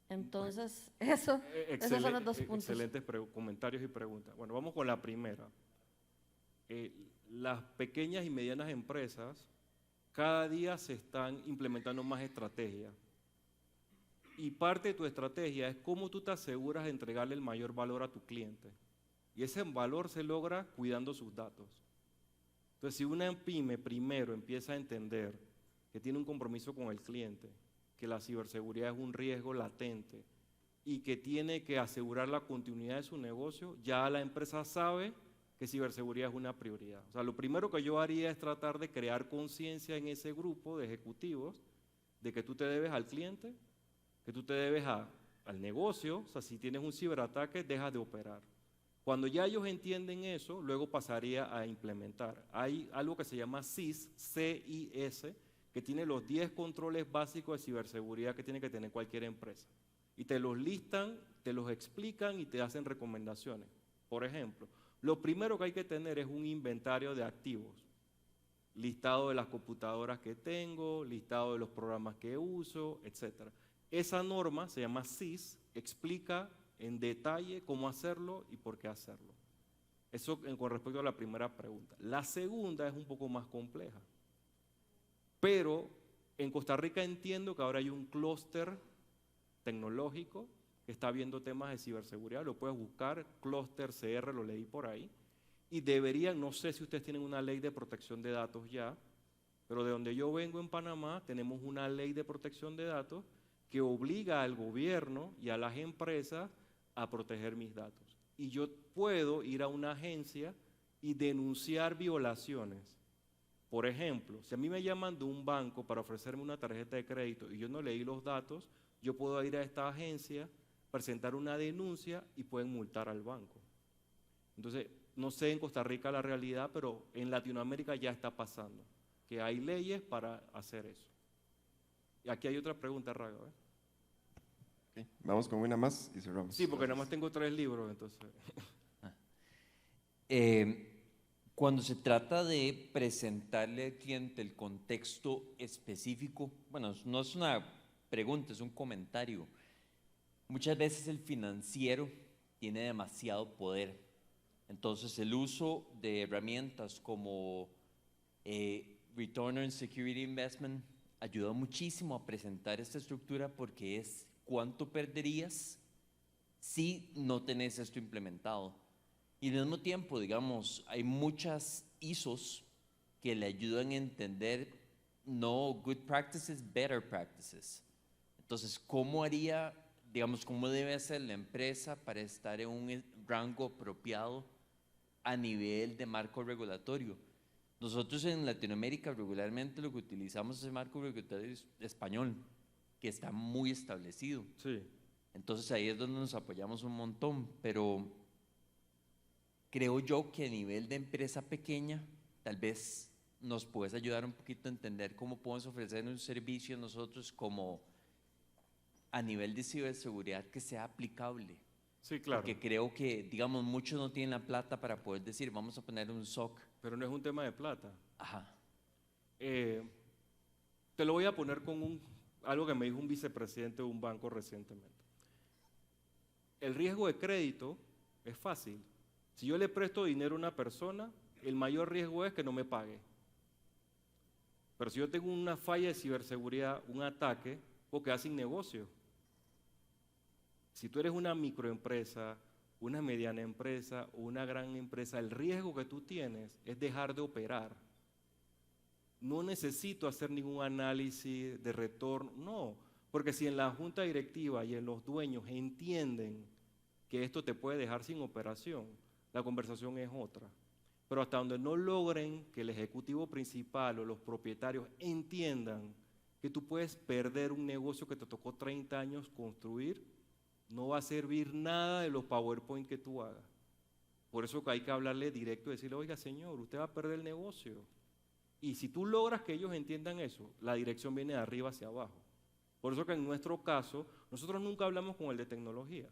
Entonces, esos son los dos puntos. Excelentes comentarios y preguntas. Bueno, vamos con la primera. Las pequeñas y medianas empresas cada día se están implementando más estrategias. Y parte de tu estrategia es cómo tú te aseguras de entregarle el mayor valor a tu cliente. Y ese valor se logra cuidando sus datos. Entonces, si una pyme primero empieza a entender que tiene un compromiso con el cliente, que la ciberseguridad es un riesgo latente y que tiene que asegurar la continuidad de su negocio, ya la empresa sabe que ciberseguridad es una prioridad. O sea, lo primero que yo haría es tratar de crear conciencia en ese grupo de ejecutivos de que tú te debes al cliente, que tú te debes al negocio. O sea, si tienes un ciberataque, dejas de operar. Cuando ya ellos entienden eso, luego pasaría a implementar. Hay algo que se llama CIS, CIS, que tiene los 10 controles básicos de ciberseguridad que tiene que tener cualquier empresa. Y te los listan, te los explican y te hacen recomendaciones. Por ejemplo, lo primero que hay que tener es un inventario de activos. Listado de las computadoras que tengo, listado de los programas que uso, etc. Esa norma se llama CIS, explica en detalle cómo hacerlo y por qué hacerlo. Eso con respecto a la primera pregunta. La segunda es un poco más compleja. Pero en Costa Rica entiendo que ahora hay un clúster tecnológico que está viendo temas de ciberseguridad. Lo puedes buscar, clúster CR, lo leí por ahí. Y deberían, no sé si ustedes tienen una ley de protección de datos ya, pero de donde yo vengo en Panamá tenemos una ley de protección de datos que obliga al gobierno y a las empresas a proteger mis datos. Y yo puedo ir a una agencia y denunciar violaciones. Por ejemplo, si a mí me llaman de un banco para ofrecerme una tarjeta de crédito y yo no leí los datos, yo puedo ir a esta agencia, presentar una denuncia y pueden multar al banco. Entonces, no sé en Costa Rica la realidad, pero en Latinoamérica ya está pasando, que hay leyes para hacer eso. Y aquí hay otra pregunta, Raga. Okay. Vamos con una más y cerramos. Sí, porque nada más tengo 3 libros, entonces. Cuando se trata de presentarle al cliente el contexto específico, bueno, no es una pregunta, es un comentario. muchas veces el financiero tiene demasiado poder. Entonces, el uso de herramientas como Return on Security Investment ayuda muchísimo a presentar esta estructura porque es cuánto perderías si no tenés esto implementado. Y al mismo tiempo, digamos, hay muchas ISOs que le ayudan a entender no good practices, better practices. Entonces, ¿cómo haría, digamos, cómo debe hacer la empresa para estar en un rango apropiado a nivel de marco regulatorio? Nosotros en Latinoamérica regularmente lo que utilizamos es el marco regulatorio español, que está muy establecido. Sí. Entonces ahí es donde nos apoyamos un montón, pero creo yo que a nivel de empresa pequeña, tal vez nos puedes ayudar un poquito a entender cómo podemos ofrecer un servicio nosotros como a nivel de ciberseguridad que sea aplicable. Sí, claro. Porque creo que, digamos, muchos no tienen la plata para poder decir, vamos a poner un SOC. Pero no es un tema de plata. Ajá. Te lo voy a poner con algo que me dijo un vicepresidente de un banco recientemente. El riesgo de crédito es fácil. Si yo le presto dinero a una persona, el mayor riesgo es que no me pague. Pero si yo tengo una falla de ciberseguridad, un ataque, puedo quedar sin negocio. Si tú eres una microempresa, una mediana empresa o una gran empresa, el riesgo que tú tienes es dejar de operar. No necesito hacer ningún análisis de retorno, no, porque si en la junta directiva y en los dueños entienden que esto te puede dejar sin operación, la conversación es otra. Pero hasta donde no logren que el ejecutivo principal o los propietarios entiendan que tú puedes perder un negocio que te tocó 30 años construir, no va a servir nada de los PowerPoint que tú hagas. Por eso que hay que hablarle directo y decirle, oiga señor, usted va a perder el negocio. Y si tú logras que ellos entiendan eso, la dirección viene de arriba hacia abajo. Por eso que en nuestro caso, nosotros nunca hablamos con el de tecnología,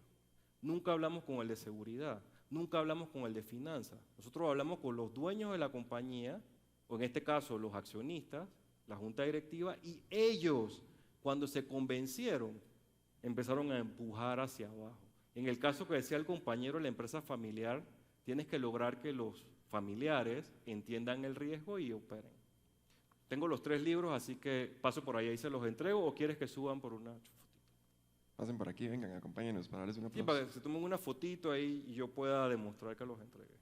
nunca hablamos con el de seguridad, nunca hablamos con el de finanzas. Nosotros hablamos con los dueños de la compañía, o en este caso los accionistas, la junta directiva, y ellos, cuando se convencieron, empezaron a empujar hacia abajo. En el caso que decía el compañero, la empresa familiar, tienes que lograr que los familiares entiendan el riesgo y operen. Tengo los 3 libros, así que paso por ahí se los entrego, o quieres que suban por una fotito. Pasen por aquí, vengan, acompáñenos para darles un Sí, aplauso. para que se tomen una fotito ahí y yo pueda demostrar que los entregué.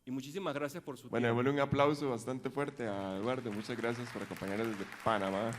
Y muchísimas gracias por su Bueno, tiempo. démosle un aplauso bastante fuerte a Eduardo. Muchas gracias por acompañarnos desde Panamá.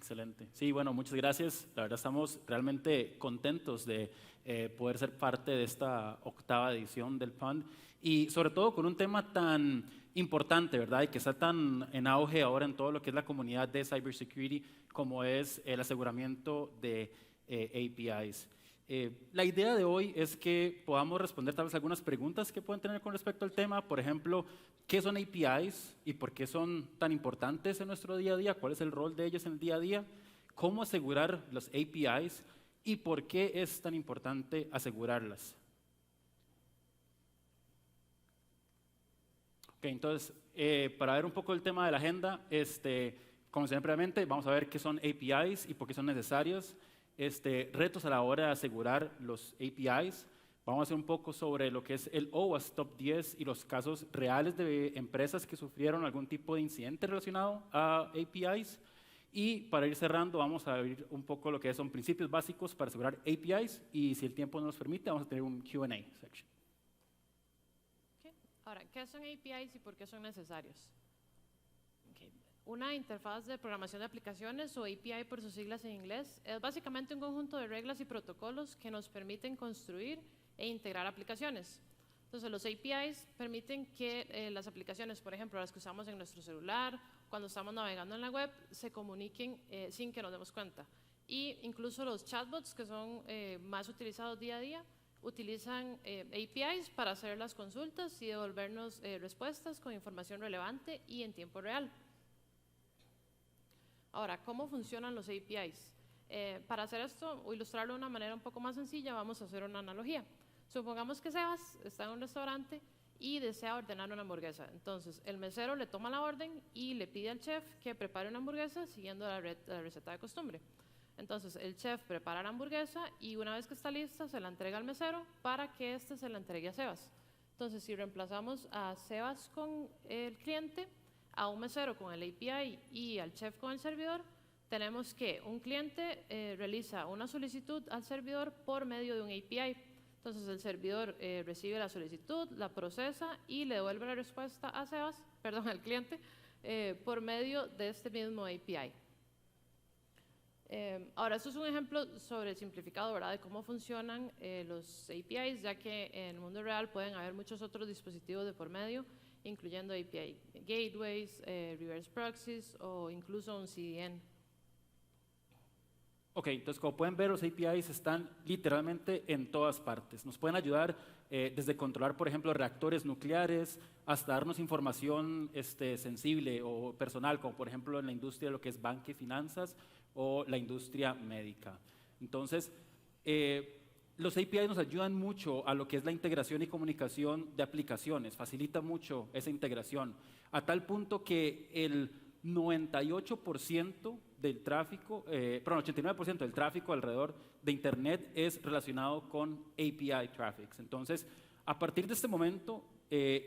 Excelente. Sí, bueno, muchas gracias. La verdad estamos realmente contentos de poder ser parte de esta 8ª edición del Fund y sobre todo con un tema tan importante, ¿verdad? Y que está tan en auge ahora en todo lo que es la comunidad de cybersecurity como es el aseguramiento de APIs. La idea de hoy es que podamos responder tal vez algunas preguntas que pueden tener con respecto al tema. Por ejemplo, ¿qué son APIs y por qué son tan importantes en nuestro día a día? ¿Cuál es el rol de ellas en el día a día? ¿Cómo asegurar los APIs y por qué es tan importante asegurarlas? Ok, entonces, para ver un poco el tema de la agenda, como mencioné previamente, vamos a ver qué son APIs y por qué son necesarios. Retos a la hora de asegurar los APIs. Vamos a hacer un poco sobre lo que es el OWASP Top 10 y los casos reales de empresas que sufrieron algún tipo de incidente relacionado a APIs. Y para ir cerrando, vamos a ver un poco lo que son principios básicos para asegurar APIs y si el tiempo nos permite, vamos a tener un Q&A section. Okay. Ahora, ¿qué son APIs y por qué son necesarios? Okay. Una interfaz de programación de aplicaciones, o API por sus siglas en inglés, es básicamente un conjunto de reglas y protocolos que nos permiten construir e integrar aplicaciones. Entonces, los APIs permiten que las aplicaciones, por ejemplo, las que usamos en nuestro celular, cuando estamos navegando en la web, se comuniquen sin que nos demos cuenta. Y incluso los chatbots, que son más utilizados día a día, utilizan APIs para hacer las consultas y devolvernos respuestas con información relevante y en tiempo real. Ahora, ¿cómo funcionan los APIs? Para hacer esto o ilustrarlo de una manera un poco más sencilla, vamos a hacer una analogía. Supongamos que Sebas está en un restaurante y desea ordenar una hamburguesa. Entonces, el mesero le toma la orden y le pide al chef que prepare una hamburguesa siguiendo la receta de costumbre. Entonces, el chef prepara la hamburguesa y una vez que está lista, se la entrega al mesero para que éste se la entregue a Sebas. Entonces, si reemplazamos a Sebas con el cliente, a un mesero con el API y al chef con el servidor, tenemos que un cliente realiza una solicitud al servidor por medio de un API. Entonces el servidor recibe la solicitud, la procesa y le devuelve la respuesta a Sebas, perdón, al cliente, por medio de este mismo API. Ahora, esto es un ejemplo sobre simplificado, ¿verdad?, de cómo funcionan los APIs, ya que en el mundo real pueden haber muchos otros dispositivos de por medio, incluyendo API gateways, reverse proxies o incluso un CDN. Ok, entonces como pueden ver, los APIs están literalmente en todas partes. Nos pueden ayudar desde controlar, por ejemplo, reactores nucleares, hasta darnos información sensible o personal, como por ejemplo en la industria de lo que es banca y finanzas o la industria médica. Entonces, los APIs nos ayudan mucho a lo que es la integración y comunicación de aplicaciones, facilita mucho esa integración, a tal punto que el 98% del tráfico, perdón, 89% del tráfico alrededor de Internet es relacionado con API traffics. Entonces, a partir de este momento,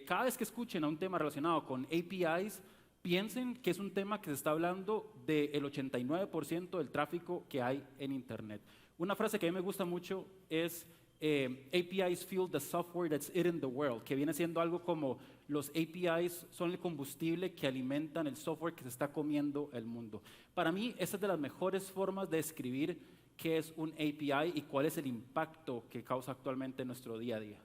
cada vez que escuchen a un tema relacionado con APIs, piensen que es un tema que se está hablando del 89% del tráfico que hay en Internet. Una frase que a mí me gusta mucho es APIs fuel the software that's eating the world, que viene siendo algo como los APIs son el combustible que alimentan el software que se está comiendo el mundo. Para mí, esa es de las mejores formas de describir qué es un API y cuál es el impacto que causa actualmente en nuestro día a día.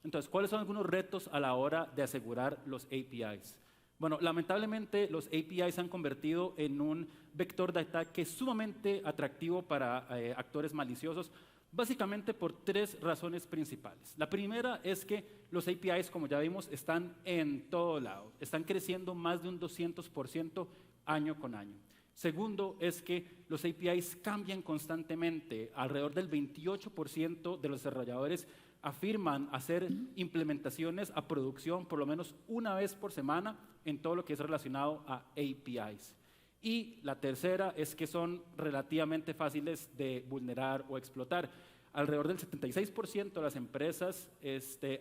Entonces, ¿cuáles son algunos retos a la hora de asegurar los APIs? Bueno, lamentablemente los APIs se han convertido en un vector de ataque sumamente atractivo para actores maliciosos, básicamente por 3 razones principales. La primera es que los APIs, como ya vimos, están en todo lado, están creciendo más de un 200% año con año. Segundo es que los APIs cambian constantemente, alrededor del 28% de los desarrolladores afirman hacer implementaciones a producción por lo menos una vez por semana en todo lo que es relacionado a APIs. Y la tercera es que son relativamente fáciles de vulnerar o explotar. Alrededor del 76% de las empresas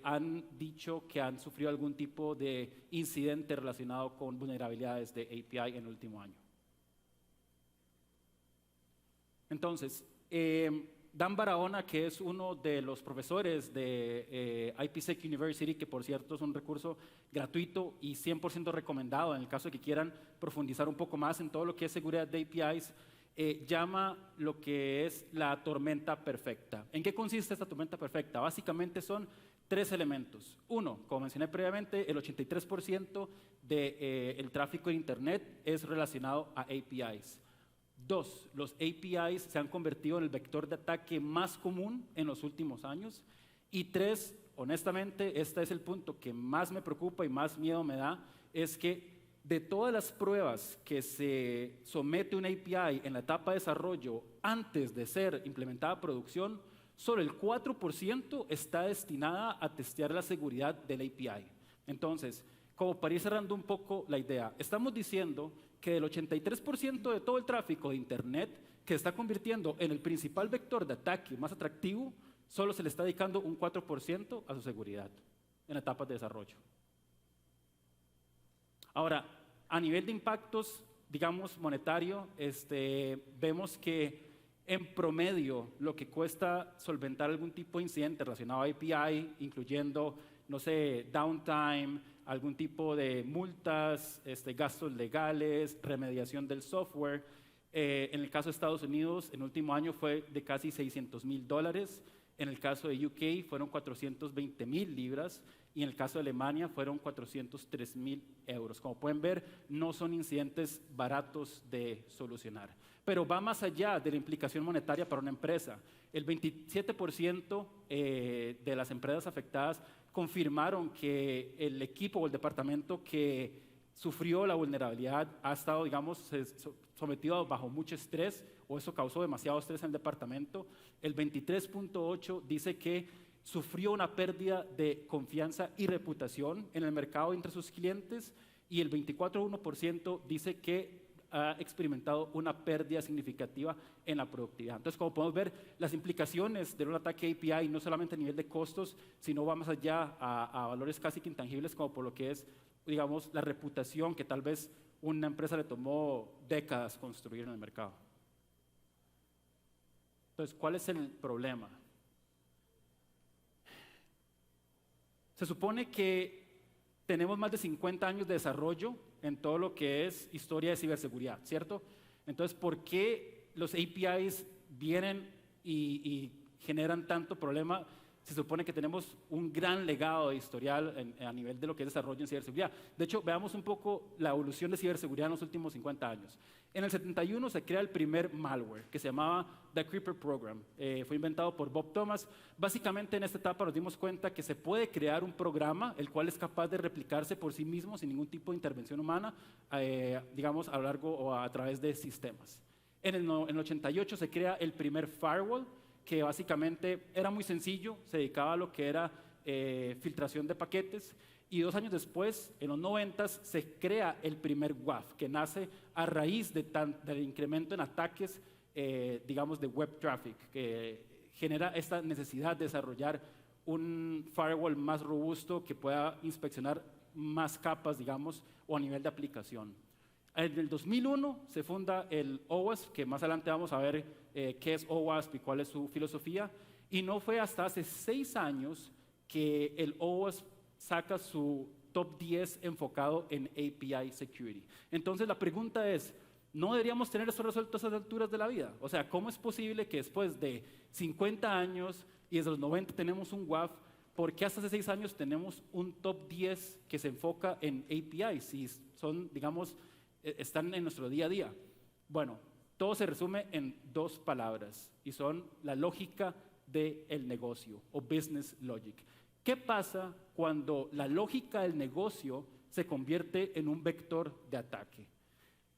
han dicho que han sufrido algún tipo de incidente relacionado con vulnerabilidades de API en el último año. Entonces, Dan Barahona, que es uno de los profesores de IPSec University, que por cierto es un recurso gratuito y 100% recomendado en el caso de que quieran profundizar un poco más en todo lo que es seguridad de APIs, llama lo que es la tormenta perfecta. ¿En qué consiste esta tormenta perfecta? Básicamente son 3 elementos. Uno, como mencioné previamente, el 83% del tráfico en Internet es relacionado a APIs. 2, los APIs se han convertido en el vector de ataque más común en los últimos años. Y 3, honestamente, este es el punto que más me preocupa y más miedo me da, es que de todas las pruebas que se somete una API en la etapa de desarrollo antes de ser implementada a producción, solo el 4% está destinada a testear la seguridad del API. Entonces, como para ir cerrando un poco la idea, estamos diciendo que del 83% de todo el tráfico de Internet que se está convirtiendo en el principal vector de ataque más atractivo, solo se le está dedicando un 4% a su seguridad en etapas de desarrollo. Ahora, a nivel de impactos, digamos, monetario, vemos que en promedio lo que cuesta solventar algún tipo de incidente relacionado a API, incluyendo, no sé, downtime, algún tipo de multas, gastos legales, remediación del software. En el caso de Estados Unidos, en el último año fue de casi $600,000. En el caso de UK fueron 420,000 libras y en el caso de Alemania fueron 403,000 euros. Como pueden ver, no son incidentes baratos de solucionar. Pero va más allá de la implicación monetaria para una empresa. El 27% de las empresas afectadas confirmaron que el equipo o el departamento que sufrió la vulnerabilidad ha estado, digamos, sometido bajo mucho estrés o eso causó demasiado estrés en el departamento. El 23.8% dice que sufrió una pérdida de confianza y reputación en el mercado entre sus clientes y el 24.1% dice que ha experimentado una pérdida significativa en la productividad. Entonces, como podemos ver, las implicaciones de un ataque API no solamente a nivel de costos, sino va más allá a valores casi que intangibles, como por lo que es, digamos, la reputación que tal vez una empresa le tomó décadas construir en el mercado. Entonces, ¿cuál es el problema? Se supone que tenemos más de 50 años de desarrollo en todo lo que es historia de ciberseguridad, ¿cierto? Entonces, ¿por qué los APIs vienen y generan tanto problema? Se supone que tenemos un gran legado de historial a nivel de lo que es desarrollo en ciberseguridad. De hecho, veamos un poco la evolución de ciberseguridad en los últimos 50 años. En el 71 se crea el primer malware que se llamaba The Creeper Program. Fue inventado por Bob Thomas. Básicamente en esta etapa nos dimos cuenta que se puede crear un programa el cual es capaz de replicarse por sí mismo sin ningún tipo de intervención humana, digamos, a lo largo o a través de sistemas. En el 88 se crea el primer firewall, que básicamente era muy sencillo, se dedicaba a lo que era filtración de paquetes, y 2 años después, en los 90, se crea el primer WAF, que nace a raíz del incremento en ataques, digamos, de web traffic, que genera esta necesidad de desarrollar un firewall más robusto que pueda inspeccionar más capas, digamos, o a nivel de aplicación. En el 2001 se funda el OWASP, que más adelante vamos a ver qué es OWASP y cuál es su filosofía, y no fue hasta hace 6 años que el OWASP saca su top 10 enfocado en API Security. Entonces la pregunta es, ¿no deberíamos tener eso resuelto a esas alturas de la vida? O sea, ¿cómo es posible que después de 50 años y desde los 90 tenemos un WAF, ¿por qué hasta hace 6 años tenemos un top 10 que se enfoca en APIs y son, digamos, están en nuestro día a día? Bueno, todo se resume en 2 palabras y son la lógica del negocio o business logic. ¿Qué pasa cuando la lógica del negocio se convierte en un vector de ataque?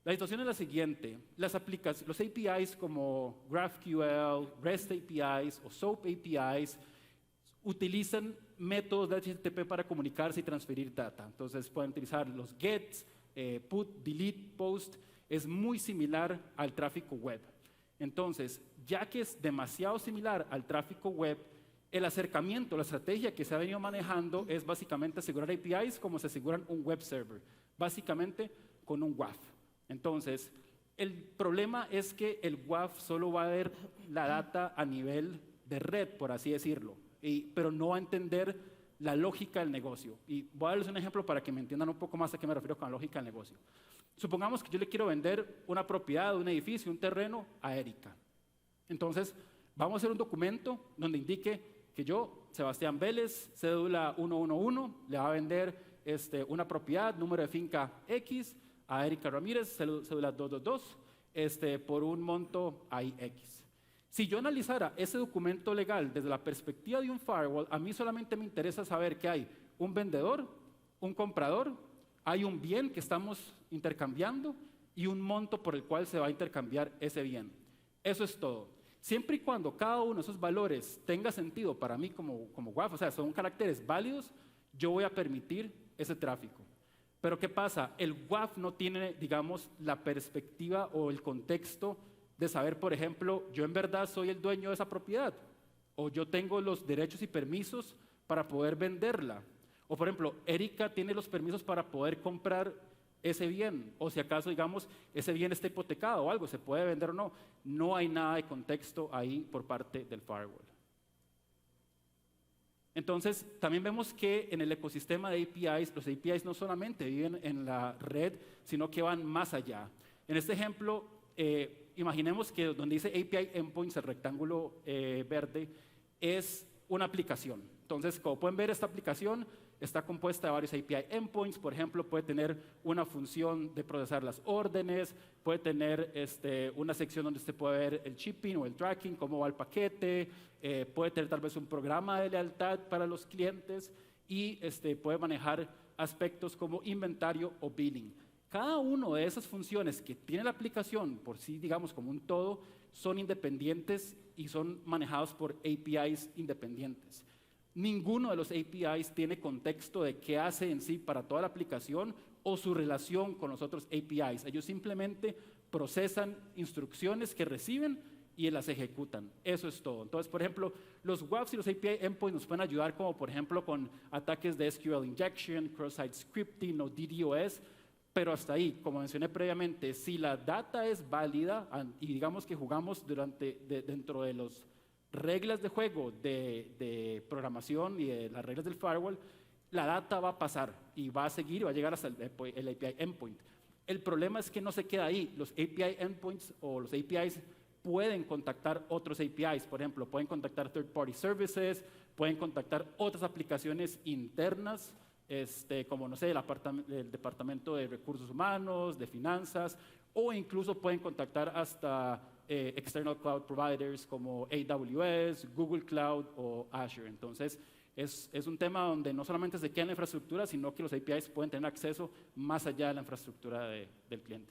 La situación es la siguiente: los APIs como GraphQL, REST APIs o SOAP APIs utilizan métodos de HTTP para comunicarse y transferir data. Entonces pueden utilizar los GETs, put, delete, post. Es muy similar al tráfico web. Entonces, ya que es demasiado similar al tráfico web, el acercamiento, la estrategia que se ha venido manejando es básicamente asegurar APIs como se aseguran un web server, básicamente con un WAF. Entonces, El problema es que el WAF solo va a ver la data a nivel de red, por así decirlo, pero no va a entender la lógica del negocio. Y voy a darles un ejemplo para que me entiendan un poco más a qué me refiero con la lógica del negocio. Supongamos que yo le quiero vender una propiedad, un edificio, un terreno a Erika. Entonces, vamos a hacer un documento donde indique que yo, Sebastián Vélez, cédula 111, le va a vender una propiedad, número de finca X, a Erika Ramírez, cédula 222, por un monto ahí X. Si yo analizara ese documento legal desde la perspectiva de un firewall, a mí solamente me interesa saber que hay un vendedor, un comprador, hay un bien que estamos intercambiando y un monto por el cual se va a intercambiar ese bien. Eso es todo. Siempre y cuando cada uno de esos valores tenga sentido para mí como WAF, o sea, son caracteres válidos, yo voy a permitir ese tráfico. Pero ¿qué pasa? El WAF no tiene, digamos, la perspectiva o el contexto de saber, por ejemplo, yo en verdad soy el dueño de esa propiedad, o yo tengo los derechos y permisos para poder venderla, o por ejemplo, Erika tiene los permisos para poder comprar ese bien, o si acaso, digamos, ese bien está hipotecado o algo, se puede vender o no. No hay nada de contexto ahí por parte del firewall. Entonces, también vemos que en el ecosistema de APIs, los APIs no solamente viven en la red, sino que van más allá. En este ejemplo, imaginemos que donde dice API Endpoints, el rectángulo verde, es una aplicación. Entonces, como pueden ver, esta aplicación está compuesta de varios API Endpoints. Por ejemplo, puede tener una función de procesar las órdenes, puede tener una sección donde usted puede ver el shipping o el tracking, cómo va el paquete, puede tener tal vez un programa de lealtad para los clientes y puede manejar aspectos como inventario o billing. Cada una de esas funciones que tiene la aplicación por sí, digamos, como un todo, son independientes y son manejados por APIs independientes. Ninguno de los APIs tiene contexto de qué hace en sí para toda la aplicación o su relación con los otros APIs. Ellos simplemente procesan instrucciones que reciben y las ejecutan. Eso es todo. Entonces, por ejemplo, los WAFs y los API Endpoints nos pueden ayudar como, por ejemplo, con ataques de SQL injection, cross-site scripting o DDoS, pero hasta ahí, como mencioné previamente, si la data es válida y digamos que jugamos dentro de las reglas de juego de programación y de las reglas del firewall, la data va a pasar y va a seguir y va a llegar hasta el API Endpoint. El problema es que no se queda ahí. Los API Endpoints o los APIs pueden contactar otros APIs. Por ejemplo, pueden contactar third-party services, pueden contactar otras aplicaciones internas, como, no sé, el Departamento de Recursos Humanos, de Finanzas, o incluso pueden contactar hasta external cloud providers como AWS, Google Cloud o Azure. Entonces, es un tema donde no solamente se queda en la infraestructura, sino que los APIs pueden tener acceso más allá de la infraestructura del cliente.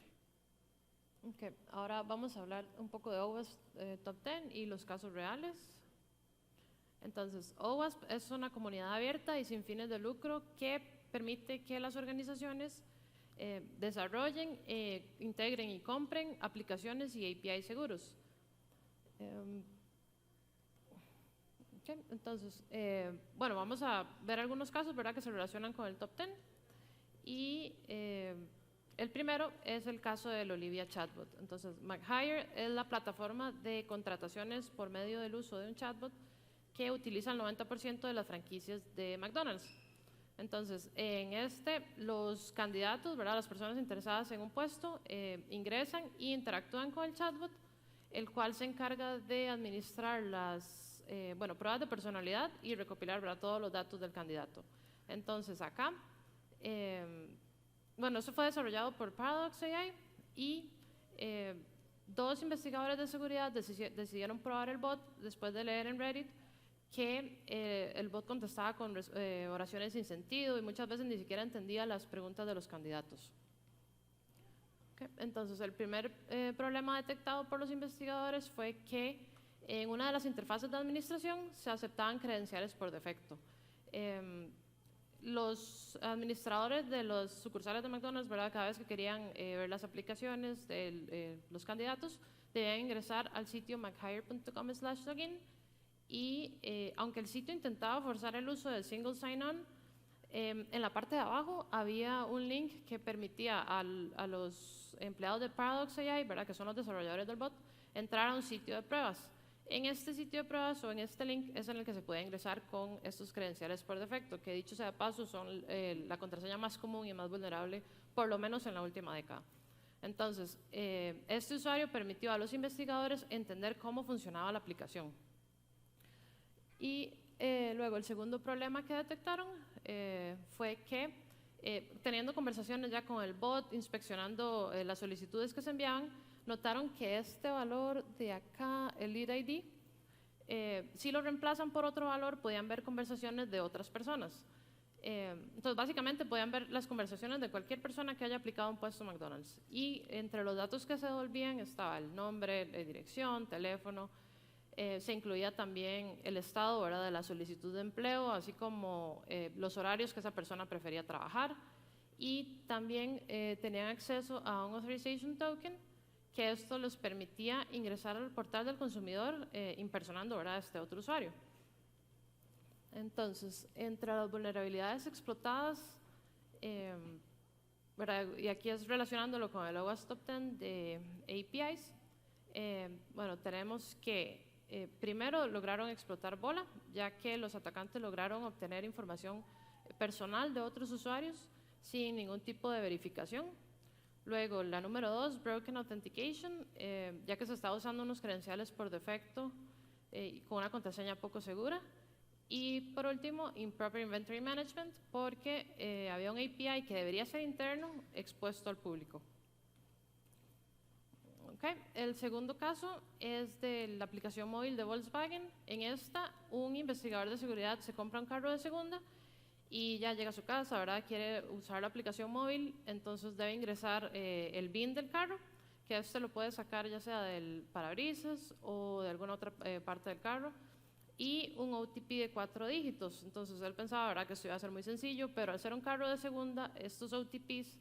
Okay. Ahora vamos a hablar un poco de OWASP Top 10 y los casos reales. Entonces, OWASP es una comunidad abierta y sin fines de lucro que permite que las organizaciones desarrollen, integren y compren aplicaciones y API seguros. Okay. Entonces, bueno, vamos a ver algunos casos, ¿verdad?, que se relacionan con el Top 10. Y el primero es el caso del Olivia Chatbot. Entonces, McHire es la plataforma de contrataciones por medio del uso de un chatbot que utiliza el 90% de las franquicias de McDonald's. Entonces, en los candidatos, ¿verdad?, las personas interesadas en un puesto, ingresan e interactúan con el chatbot, el cual se encarga de administrar las pruebas de personalidad y recopilar, ¿verdad?, todos los datos del candidato. Entonces, acá, esto fue desarrollado por Paradox AI y dos investigadores de seguridad decidieron probar el bot después de leer en Reddit que el bot contestaba con oraciones sin sentido y muchas veces ni siquiera entendía las preguntas de los candidatos. Okay. Entonces, el primer problema detectado por los investigadores fue que en una de las interfaces de administración se aceptaban credenciales por defecto. Los administradores de los sucursales de McDonald's, ¿verdad?, cada vez que querían ver las aplicaciones de los candidatos, debían ingresar al sitio mchire.com/login y aunque el sitio intentaba forzar el uso del single sign-on, En la parte de abajo había un link que permitía a los empleados de Paradox AI, ¿verdad?, que son los desarrolladores del bot, entrar a un sitio de pruebas. En este sitio de pruebas o en este link es en el que se puede ingresar con estos credenciales por defecto, que dicho sea de paso son la contraseña más común y más vulnerable, por lo menos en la última década. Entonces, este usuario permitió a los investigadores entender cómo funcionaba la aplicación. Y luego el segundo problema que detectaron fue que teniendo conversaciones ya con el bot, inspeccionando las solicitudes que se enviaban, notaron que este valor de acá, el lead ID, si lo reemplazan por otro valor, podían ver conversaciones de otras personas. Entonces, básicamente podían ver las conversaciones de cualquier persona que haya aplicado un puesto McDonald's. Y entre los datos que se devolvían estaba el nombre, dirección, teléfono. Se incluía también el estado, ¿verdad?, de la solicitud de empleo, así como los horarios que esa persona prefería trabajar. Y también tenían acceso a un Authorization Token, que esto les permitía ingresar al portal del consumidor impersonando, ¿verdad?, a este otro usuario. Entonces, entre las vulnerabilidades explotadas, ¿verdad?, y aquí es relacionándolo con el OWASP Top 10 de APIs, bueno, tenemos que primero lograron explotar Bola, ya que los atacantes lograron obtener información personal de otros usuarios sin ningún tipo de verificación. Luego, la número 2, Broken Authentication, ya que se estaba usando unos credenciales por defecto con una contraseña poco segura. Y por último, Improper Inventory Management, porque había un API que debería ser interno expuesto al público. Okay. El segundo caso es de la aplicación móvil de Volkswagen. En esta, un investigador de seguridad se compra un carro de segunda y ya llega a su casa, ¿verdad?, quiere usar la aplicación móvil, entonces debe ingresar el VIN del carro, que este lo puede sacar ya sea del parabrisas o de alguna otra parte del carro, y un OTP de 4 dígitos. Entonces él pensaba, ¿verdad?, que esto iba a ser muy sencillo, pero al ser un carro de segunda, estos OTPs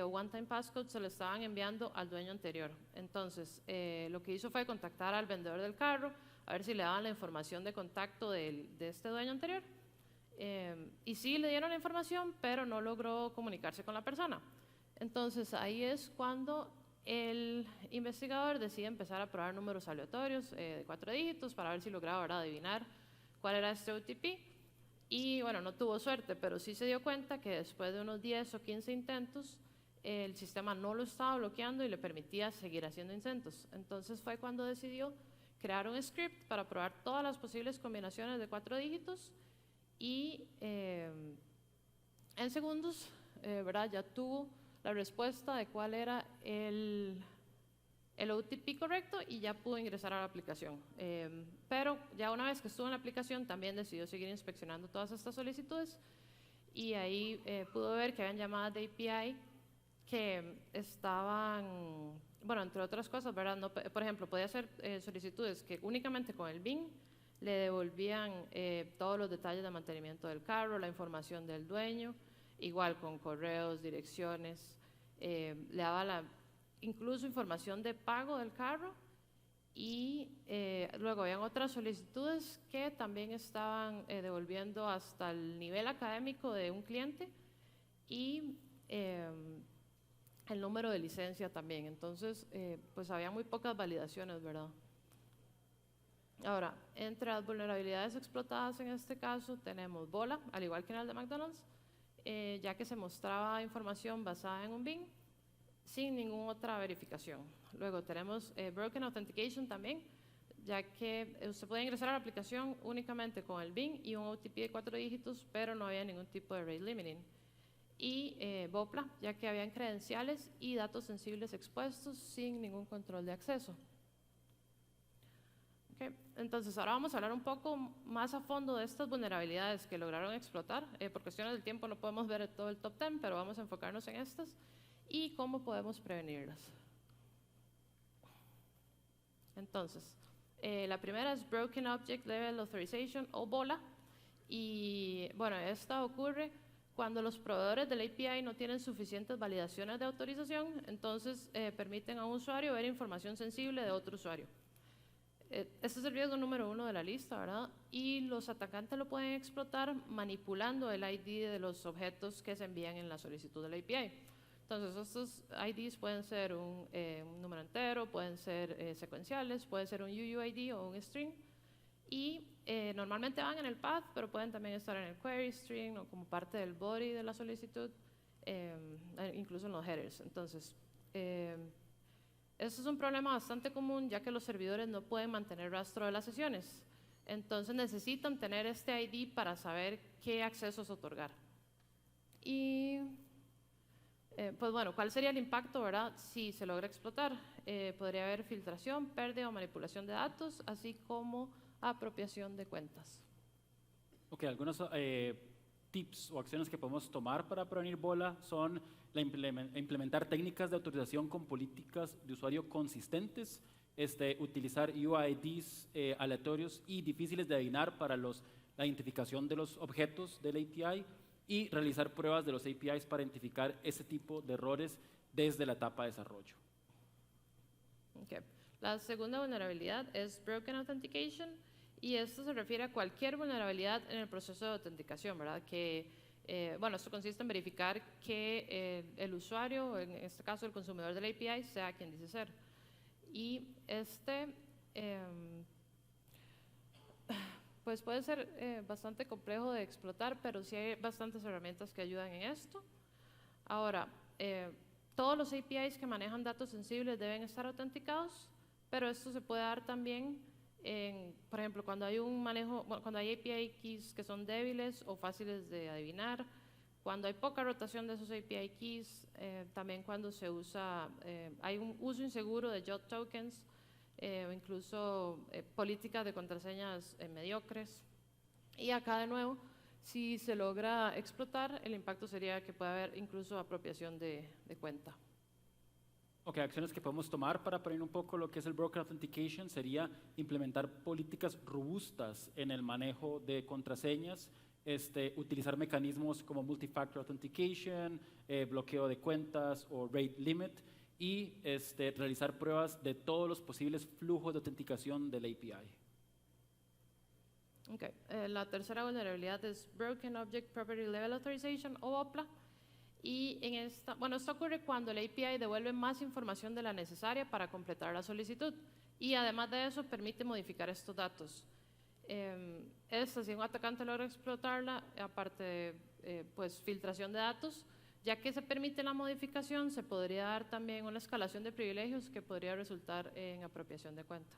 o one-time passcodes se le estaban enviando al dueño anterior. Entonces, lo que hizo fue contactar al vendedor del carro, a ver si le daban la información de contacto de este dueño anterior. Y sí le dieron la información, pero no logró comunicarse con la persona. Entonces, ahí es cuando el investigador decide empezar a probar números aleatorios de 4 dígitos para ver si lograba, ¿verdad?, adivinar cuál era este OTP. Y bueno, no tuvo suerte, pero sí se dio cuenta que después de unos 10 o 15 intentos, el sistema no lo estaba bloqueando y le permitía seguir haciendo intentos. Entonces fue cuando decidió crear un script para probar todas las posibles combinaciones de 4 dígitos y en segundos, ¿verdad?, ya tuvo la respuesta de cuál era el OTP correcto y ya pudo ingresar a la aplicación. Pero ya una vez que estuvo en la aplicación, también decidió seguir inspeccionando todas estas solicitudes y ahí pudo ver que habían llamadas de API que estaban, bueno, entre otras cosas, ¿verdad? No, por ejemplo, podía hacer solicitudes que únicamente con el BIN le devolvían todos los detalles de mantenimiento del carro, la información del dueño, igual con correos, direcciones, le daba incluso información de pago del carro y luego habían otras solicitudes que también estaban devolviendo hasta el nivel académico de un cliente y el número de licencia también. Entonces, pues había muy pocas validaciones, ¿verdad? Ahora, entre las vulnerabilidades explotadas en este caso tenemos Bola, al igual que en el de McDonald's, ya que se mostraba información basada en un BIN sin ninguna otra verificación. Luego tenemos Broken Authentication también, ya que usted puede ingresar a la aplicación únicamente con el BIN y un OTP de 4 dígitos, pero no había ningún tipo de rate limiting. Y BOPLA, ya que habían credenciales y datos sensibles expuestos sin ningún control de acceso. Okay. Entonces, ahora vamos a hablar un poco más a fondo de estas vulnerabilidades que lograron explotar. Por cuestiones del tiempo no podemos ver todo el top 10, pero vamos a enfocarnos en estas y cómo podemos prevenirlas. Entonces, la primera es Broken Object Level Authorization o BOLA. Y bueno, esta ocurre cuando los proveedores del API no tienen suficientes validaciones de autorización, entonces permiten a un usuario ver información sensible de otro usuario. Este es el riesgo número 1 de la lista, ¿verdad? Y los atacantes lo pueden explotar manipulando el ID de los objetos que se envían en la solicitud de la API. Entonces, estos IDs pueden ser un número entero, pueden ser secuenciales, puede ser un UUID o un string. Y normalmente van en el path, pero pueden también estar en el query string o como parte del body de la solicitud, incluso en los headers. Entonces, eso es un problema bastante común, ya que los servidores no pueden mantener rastro de las sesiones. Entonces necesitan tener este ID para saber qué accesos otorgar. Y, pues bueno, ¿cuál sería el impacto, verdad? Si se logra explotar, podría haber filtración, pérdida o manipulación de datos, así como apropiación de cuentas. Ok, algunos tips o acciones que podemos tomar para prevenir bola son implementar técnicas de autorización con políticas de usuario consistentes, utilizar UIDs aleatorios y difíciles de adivinar para la identificación de los objetos del API y realizar pruebas de los APIs para identificar ese tipo de errores desde la etapa de desarrollo. Okay. La segunda vulnerabilidad es Broken Authentication, y esto se refiere a cualquier vulnerabilidad en el proceso de autenticación, ¿verdad? Bueno, esto consiste en verificar que el usuario, en este caso el consumidor del API, sea quien dice ser. Y pues puede ser bastante complejo de explotar, pero sí hay bastantes herramientas que ayudan en esto. Ahora, todos los APIs que manejan datos sensibles deben estar autenticados, pero esto se puede dar también por ejemplo, cuando hay un manejo, cuando hay API keys que son débiles o fáciles de adivinar, cuando hay poca rotación de esos API keys, también cuando se usa, hay un uso inseguro de JWT tokens, o incluso políticas de contraseñas mediocres. Y acá de nuevo, si se logra explotar, el impacto sería que puede haber incluso apropiación de cuenta. Ok, acciones que podemos tomar para prevenir un poco lo que es el Broken Authentication sería implementar políticas robustas en el manejo de contraseñas, utilizar mecanismos como Multi-Factor Authentication, bloqueo de cuentas o Rate Limit y realizar pruebas de todos los posibles flujos de autenticación del API. Okay. La tercera vulnerabilidad es Broken Object Property Level Authorization o OPLA. Y esto ocurre cuando el API devuelve más información de la necesaria para completar la solicitud. Y además de eso, permite modificar estos datos. Si un atacante logra explotarla, aparte de pues, filtración de datos, ya que se permite la modificación, se podría dar también una escalación de privilegios que podría resultar en apropiación de cuenta.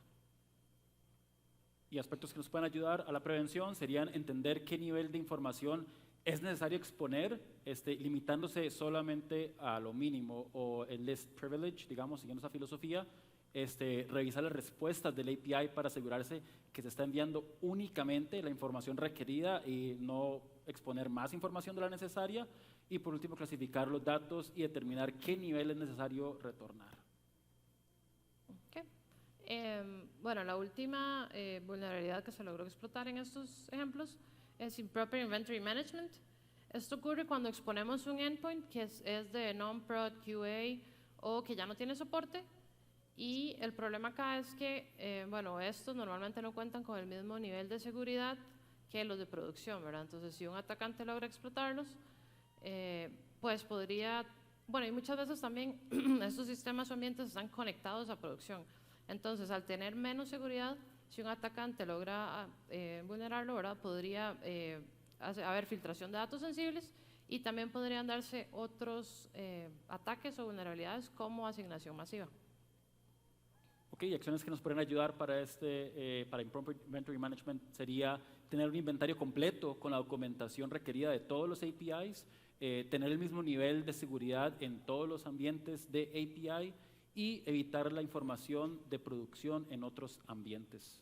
Y aspectos que nos pueden ayudar a la prevención serían entender qué nivel de información es necesario exponer, limitándose solamente a lo mínimo, o el least privilege, digamos, siguiendo esa filosofía, revisar las respuestas del API para asegurarse que se está enviando únicamente la información requerida y no exponer más información de la necesaria, y por último clasificar los datos y determinar qué nivel es necesario retornar. Okay. Bueno, la última vulnerabilidad que se logró explotar en estos ejemplos es Improper Inventory Management. Esto ocurre cuando exponemos un endpoint que es de non-prod QA o que ya no tiene soporte, y el problema acá es que estos normalmente no cuentan con el mismo nivel de seguridad que los de producción, ¿verdad? Entonces, si un atacante logra explotarlos, pues podría, y muchas veces también estos sistemas o ambientes están conectados a producción. Entonces, al tener menos seguridad, si un atacante logra vulnerarlo, ¿verdad? Podría haber filtración de datos sensibles, y también podrían darse otros ataques o vulnerabilidades como asignación masiva. Ok, acciones que nos pueden ayudar para para Improper Inventory Management sería tener un inventario completo con la documentación requerida de todos los APIs, tener el mismo nivel de seguridad en todos los ambientes de API y evitar la información de producción en otros ambientes.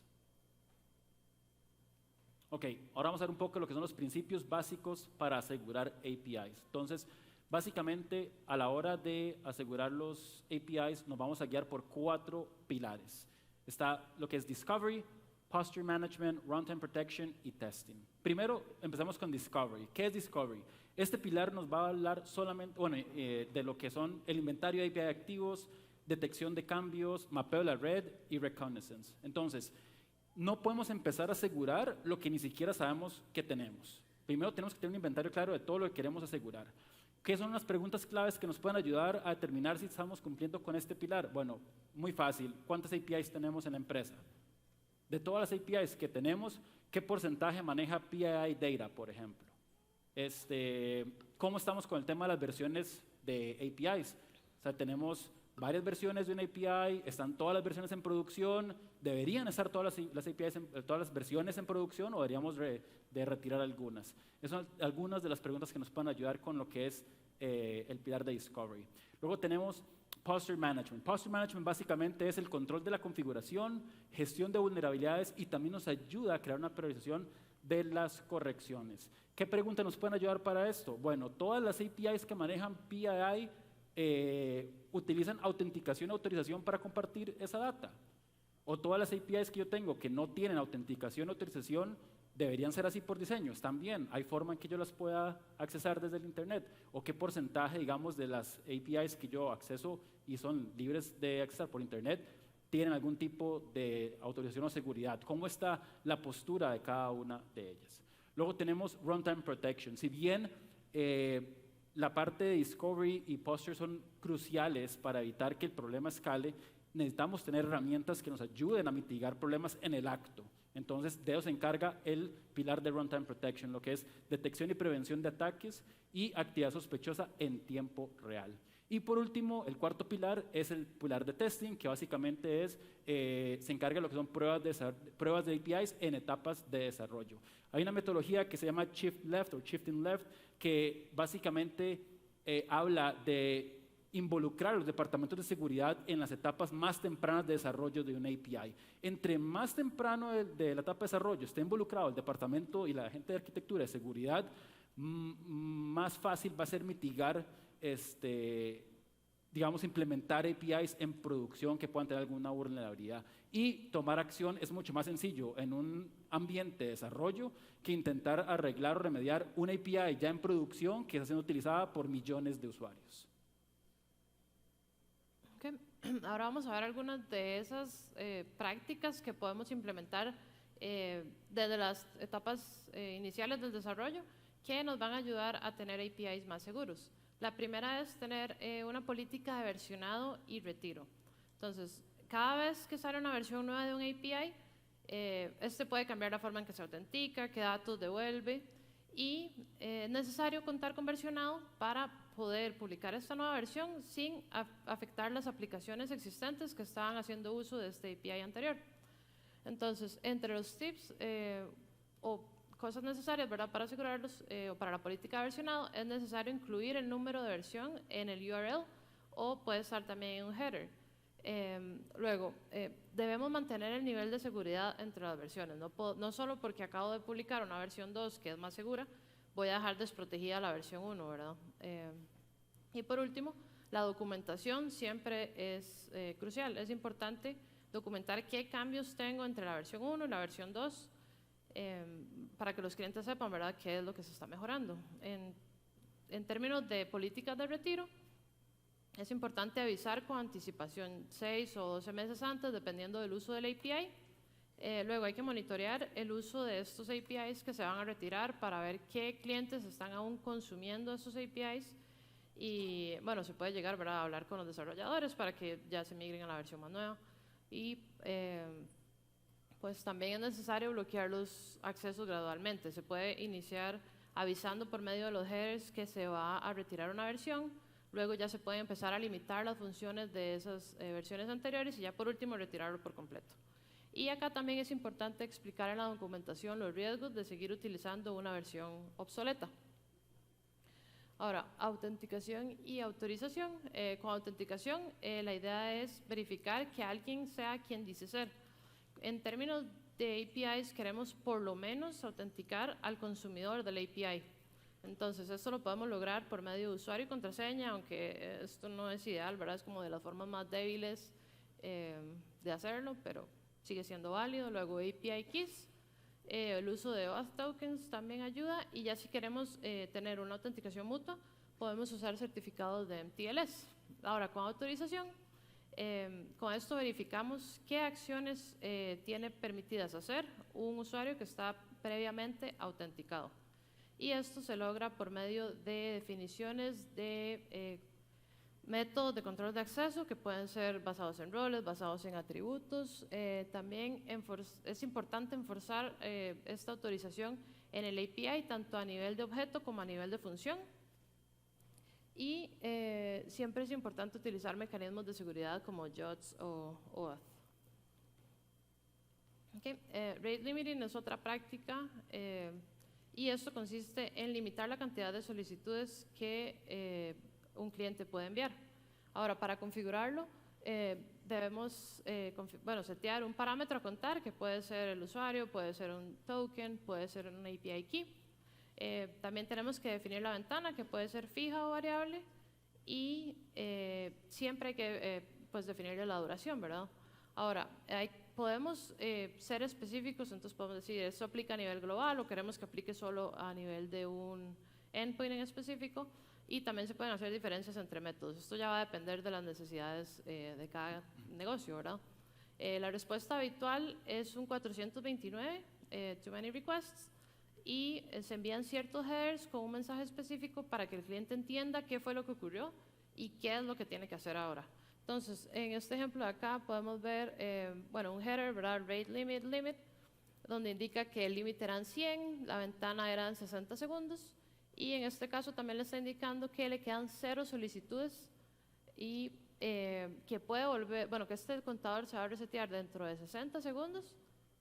Ok, ahora vamos a ver un poco lo que son los principios básicos para asegurar APIs. Entonces, básicamente, a la hora de asegurar los APIs, nos vamos a guiar por 4 pilares. Está lo que es Discovery, Posture Management, Runtime Protection y Testing. Primero, empezamos con Discovery. ¿Qué es Discovery? Este pilar nos va a hablar solamente de lo que son el inventario de API activos, detección de cambios, mapeo de la red y reconnaissance. Entonces, no podemos empezar a asegurar lo que ni siquiera sabemos que tenemos. Primero tenemos que tener un inventario claro de todo lo que queremos asegurar. ¿Qué son las preguntas claves que nos pueden ayudar a determinar si estamos cumpliendo con este pilar? Bueno, muy fácil. ¿Cuántas APIs tenemos en la empresa? De todas las APIs que tenemos, ¿qué porcentaje maneja PII Data, por ejemplo? ¿Cómo estamos con el tema de las versiones de APIs? O sea, tenemos varias versiones de una API, están todas las versiones en producción, deberían estar todas las APIs, todas las versiones en producción o deberíamos de retirar algunas. Esas son algunas de las preguntas que nos pueden ayudar con lo que es el pilar de Discovery. Luego tenemos Posture Management. Posture Management básicamente es el control de la configuración, gestión de vulnerabilidades y también nos ayuda a crear una priorización de las correcciones. ¿Qué preguntas nos pueden ayudar para esto? Bueno, todas las APIs que manejan PII utilizan autenticación y autorización para compartir esa data. O todas las APIs que yo tengo que no tienen autenticación y autorización deberían ser así por diseño. Están bien, hay forma en que yo las pueda accesar desde el Internet. O qué porcentaje, digamos, de las APIs que yo acceso y son libres de accesar por Internet tienen algún tipo de autorización o seguridad. ¿Cómo está la postura de cada una de ellas? Luego tenemos Runtime Protection. Si bien la parte de Discovery y Posture son cruciales para evitar que el problema escale, necesitamos tener herramientas que nos ayuden a mitigar problemas en el acto. Entonces, de eso se encarga el pilar de Runtime Protection, lo que es detección y prevención de ataques y actividad sospechosa en tiempo real. Y por último, el cuarto pilar es el pilar de testing, que básicamente se encarga de lo que son pruebas de APIs en etapas de desarrollo. Hay una metodología que se llama Shift Left o Shifting Left, que básicamente habla de involucrar a los departamentos de seguridad en las etapas más tempranas de desarrollo de una API. Entre más temprano de la etapa de desarrollo esté involucrado el departamento y la gente de arquitectura de seguridad, más fácil va a ser mitigar, digamos, implementar APIs en producción que puedan tener alguna vulnerabilidad. Y tomar acción es mucho más sencillo en un ambiente de desarrollo que intentar arreglar o remediar una API ya en producción que está siendo utilizada por millones de usuarios. Okay. Ahora vamos a ver algunas de esas prácticas que podemos implementar desde las etapas iniciales del desarrollo que nos van a ayudar a tener APIs más seguros. La primera es tener una política de versionado y retiro. Entonces, cada vez que sale una versión nueva de un API, puede cambiar la forma en que se autentica, qué datos devuelve, y es necesario contar con versionado para poder publicar esta nueva versión sin afectar las aplicaciones existentes que estaban haciendo uso de este API anterior. Entonces, entre los tips o cosas necesarias, ¿verdad?, para asegurarlos o para la política de versionado, es necesario incluir el número de versión en el URL o puede estar también en un header. Luego, debemos mantener el nivel de seguridad entre las versiones. No solo porque acabo de publicar una versión 2 que es más segura, voy a dejar desprotegida la versión 1, ¿verdad? Y por último, la documentación siempre es crucial. Es importante documentar qué cambios tengo entre la versión 1 y la versión 2 para que los clientes sepan, ¿verdad?, qué es lo que se está mejorando. En términos de políticas de retiro, es importante avisar con anticipación 6 o 12 meses antes, dependiendo del uso del API. Luego hay que monitorear el uso de estos APIs que se van a retirar para ver qué clientes están aún consumiendo estos APIs. Y bueno, se puede llegar, ¿verdad?, a hablar con los desarrolladores para que ya se migren a la versión más nueva. Y pues también es necesario bloquear los accesos gradualmente. Se puede iniciar avisando por medio de los headers que se va a retirar una versión. Luego ya se puede empezar a limitar las funciones de esas versiones anteriores y ya por último retirarlo por completo. Y acá también es importante explicar en la documentación los riesgos de seguir utilizando una versión obsoleta. Ahora, autenticación y autorización. Con autenticación, la idea es verificar que alguien sea quien dice ser. En términos de APIs, queremos por lo menos autenticar al consumidor del API. Entonces, esto lo podemos lograr por medio de usuario y contraseña, aunque esto no es ideal, ¿verdad? Es como de las formas más débiles de hacerlo, pero sigue siendo válido. Luego, API Keys. El uso de auth tokens también ayuda, y ya si queremos tener una autenticación mutua, podemos usar certificados de MTLS. Ahora, con autorización, Con esto verificamos qué acciones tiene permitidas hacer un usuario que está previamente autenticado. Y esto se logra por medio de definiciones de métodos de control de acceso que pueden ser basados en roles, basados en atributos. También es importante enforzar esta autorización en el API, tanto a nivel de objeto como a nivel de función. Y siempre es importante utilizar mecanismos de seguridad como JOTS o OAuth. Okay. Rate limiting es otra práctica y esto consiste en limitar la cantidad de solicitudes que un cliente puede enviar. Ahora, para configurarlo, debemos setear un parámetro a contar, que puede ser el usuario, puede ser un token, puede ser un API key. También tenemos que definir la ventana, que puede ser fija o variable, y siempre hay que definirle la duración, ¿verdad? Ahora, podemos ser específicos, entonces podemos decir, ¿esto aplica a nivel global o queremos que aplique solo a nivel de un endpoint en específico? Y también se pueden hacer diferencias entre métodos. Esto ya va a depender de las necesidades de cada negocio, ¿verdad? La respuesta habitual es un 429, too many requests, y se envían ciertos headers con un mensaje específico para que el cliente entienda qué fue lo que ocurrió y qué es lo que tiene que hacer ahora. Entonces, en este ejemplo de acá podemos ver, un header, ¿verdad? Rate limit, donde indica que el límite eran 100, la ventana eran 60 segundos, y en este caso también le está indicando que le quedan 0 solicitudes y que puede volver, que este contador se va a resetear dentro de 60 segundos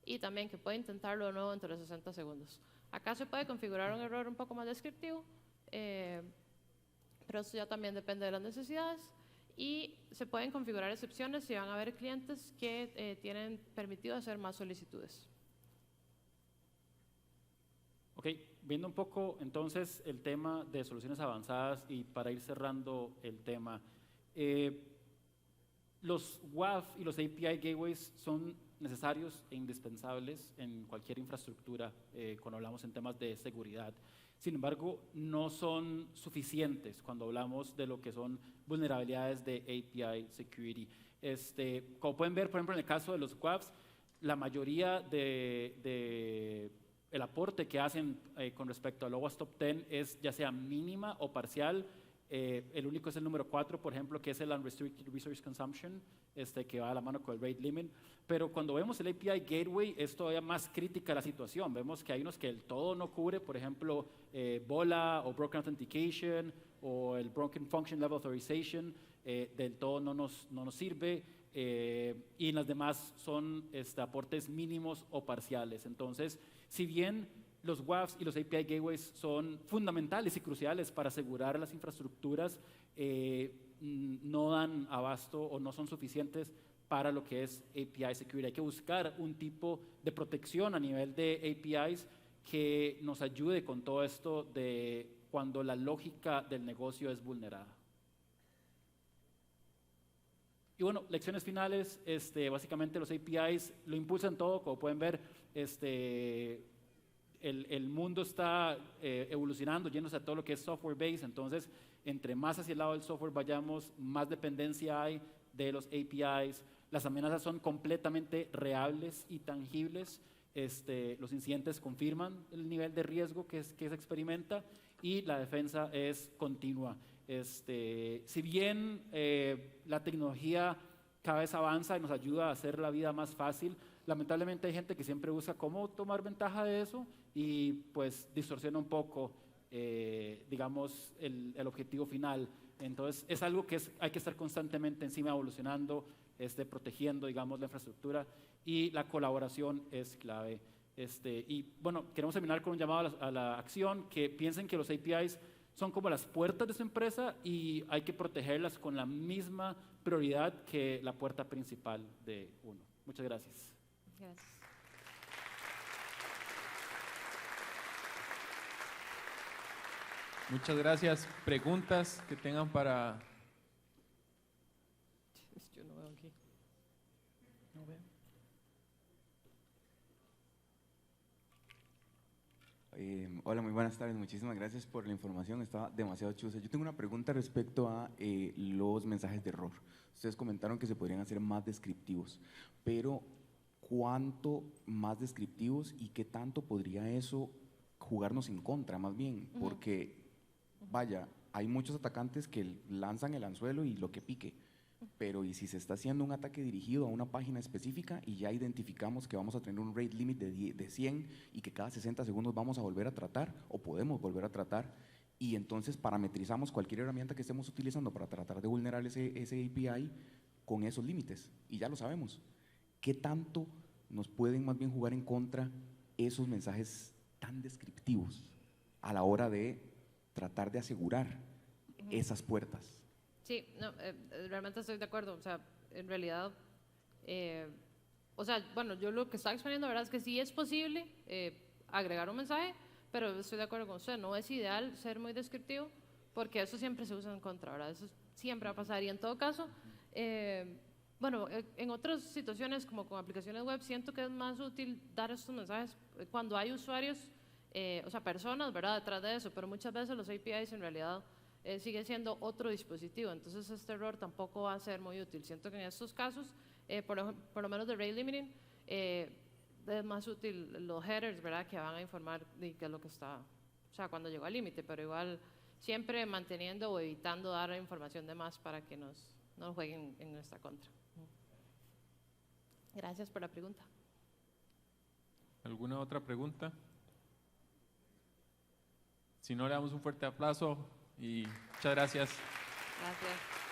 y también que puede intentarlo de nuevo dentro de 60 segundos. Acá se puede configurar un error un poco más descriptivo, pero eso ya también depende de las necesidades, y se pueden configurar excepciones si van a haber clientes que tienen permitido hacer más solicitudes. Ok, viendo un poco entonces el tema de soluciones avanzadas y para ir cerrando el tema, los WAF y los API gateways son necesarios e indispensables en cualquier infraestructura cuando hablamos en temas de seguridad. Sin embargo, no son suficientes cuando hablamos de lo que son vulnerabilidades de API security. Como pueden ver, por ejemplo, en el caso de los WAFs, la mayoría el aporte que hacen con respecto al OWASP Top 10 es ya sea mínima o parcial. El único es el número 4, por ejemplo, que es el Unrestricted Resource Consumption, que va a la mano con el Rate Limit. Pero cuando vemos el API Gateway es todavía más crítica la situación. Vemos que hay unos que el todo no cubre, por ejemplo, BOLA o Broken Authentication o el Broken Function Level Authorization, del todo no nos sirve. Y las demás son aportes mínimos o parciales. Entonces, si bien los WAFs y los API Gateways son fundamentales y cruciales para asegurar las infraestructuras, no dan abasto o no son suficientes para lo que es API Security. Hay que buscar un tipo de protección a nivel de APIs que nos ayude con todo esto de cuando la lógica del negocio es vulnerada. Y bueno, lecciones finales, básicamente los APIs lo impulsan todo, como pueden ver, el mundo está evolucionando, yéndose a todo lo que es software based, entonces entre más hacia el lado del software vayamos, más dependencia hay de los APIs, las amenazas son completamente reales y tangibles, los incidentes confirman el nivel de riesgo que se experimenta y la defensa es continua. Si bien la tecnología cada vez avanza y nos ayuda a hacer la vida más fácil, lamentablemente hay gente que siempre busca cómo tomar ventaja de eso y pues distorsiona un poco, digamos, el objetivo final. Entonces es algo que hay que estar constantemente encima, evolucionando, protegiendo, digamos, la infraestructura, y la colaboración es clave. Y bueno, queremos terminar con un llamado a la acción, que piensen que los APIs son como las puertas de su empresa y hay que protegerlas con la misma prioridad que la puerta principal de uno. Muchas gracias. Gracias. Muchas gracias. Preguntas que tengan para... Yo no veo aquí. No veo. Hola, muy buenas tardes. Muchísimas gracias por la información. Estaba demasiado chusa. Yo tengo una pregunta respecto a los mensajes de error. Ustedes comentaron que se podrían hacer más descriptivos, pero ¿cuánto más descriptivos y qué tanto podría eso jugarnos en contra, más bien? Porque, vaya, hay muchos atacantes que lanzan el anzuelo y lo que pique. Pero ¿y si se está haciendo un ataque dirigido a una página específica y ya identificamos que vamos a tener un rate limit de 100 y que cada 60 segundos vamos a volver a tratar o podemos volver a tratar, y entonces parametrizamos cualquier herramienta que estemos utilizando para tratar de vulnerar ese API con esos límites y ya lo sabemos? ¿Qué tanto nos pueden más bien jugar en contra esos mensajes tan descriptivos a la hora de tratar de asegurar esas puertas? Sí, no, realmente estoy de acuerdo. O sea, en realidad, o sea, bueno, yo lo que estaba exponiendo, la verdad es que sí es posible agregar un mensaje, pero estoy de acuerdo con usted, no es ideal ser muy descriptivo, porque eso siempre se usa en contra, ¿verdad? Eso siempre va a pasar. Y en todo caso, bueno, en otras situaciones, como con aplicaciones web, siento que es más útil dar estos mensajes cuando hay usuarios, o sea, personas, ¿verdad?, detrás de eso, pero muchas veces los APIs en realidad sigue siendo otro dispositivo, entonces este error tampoco va a ser muy útil. Siento que en estos casos, por lo menos de rate limiting, es más útil los headers, ¿verdad?, que van a informar de qué es lo que está, o sea, cuando llegó al límite, pero igual siempre manteniendo o evitando dar información de más para que no jueguen en nuestra contra. Gracias por la pregunta. ¿Alguna otra pregunta? Si no, le damos un fuerte aplauso y muchas gracias. Gracias.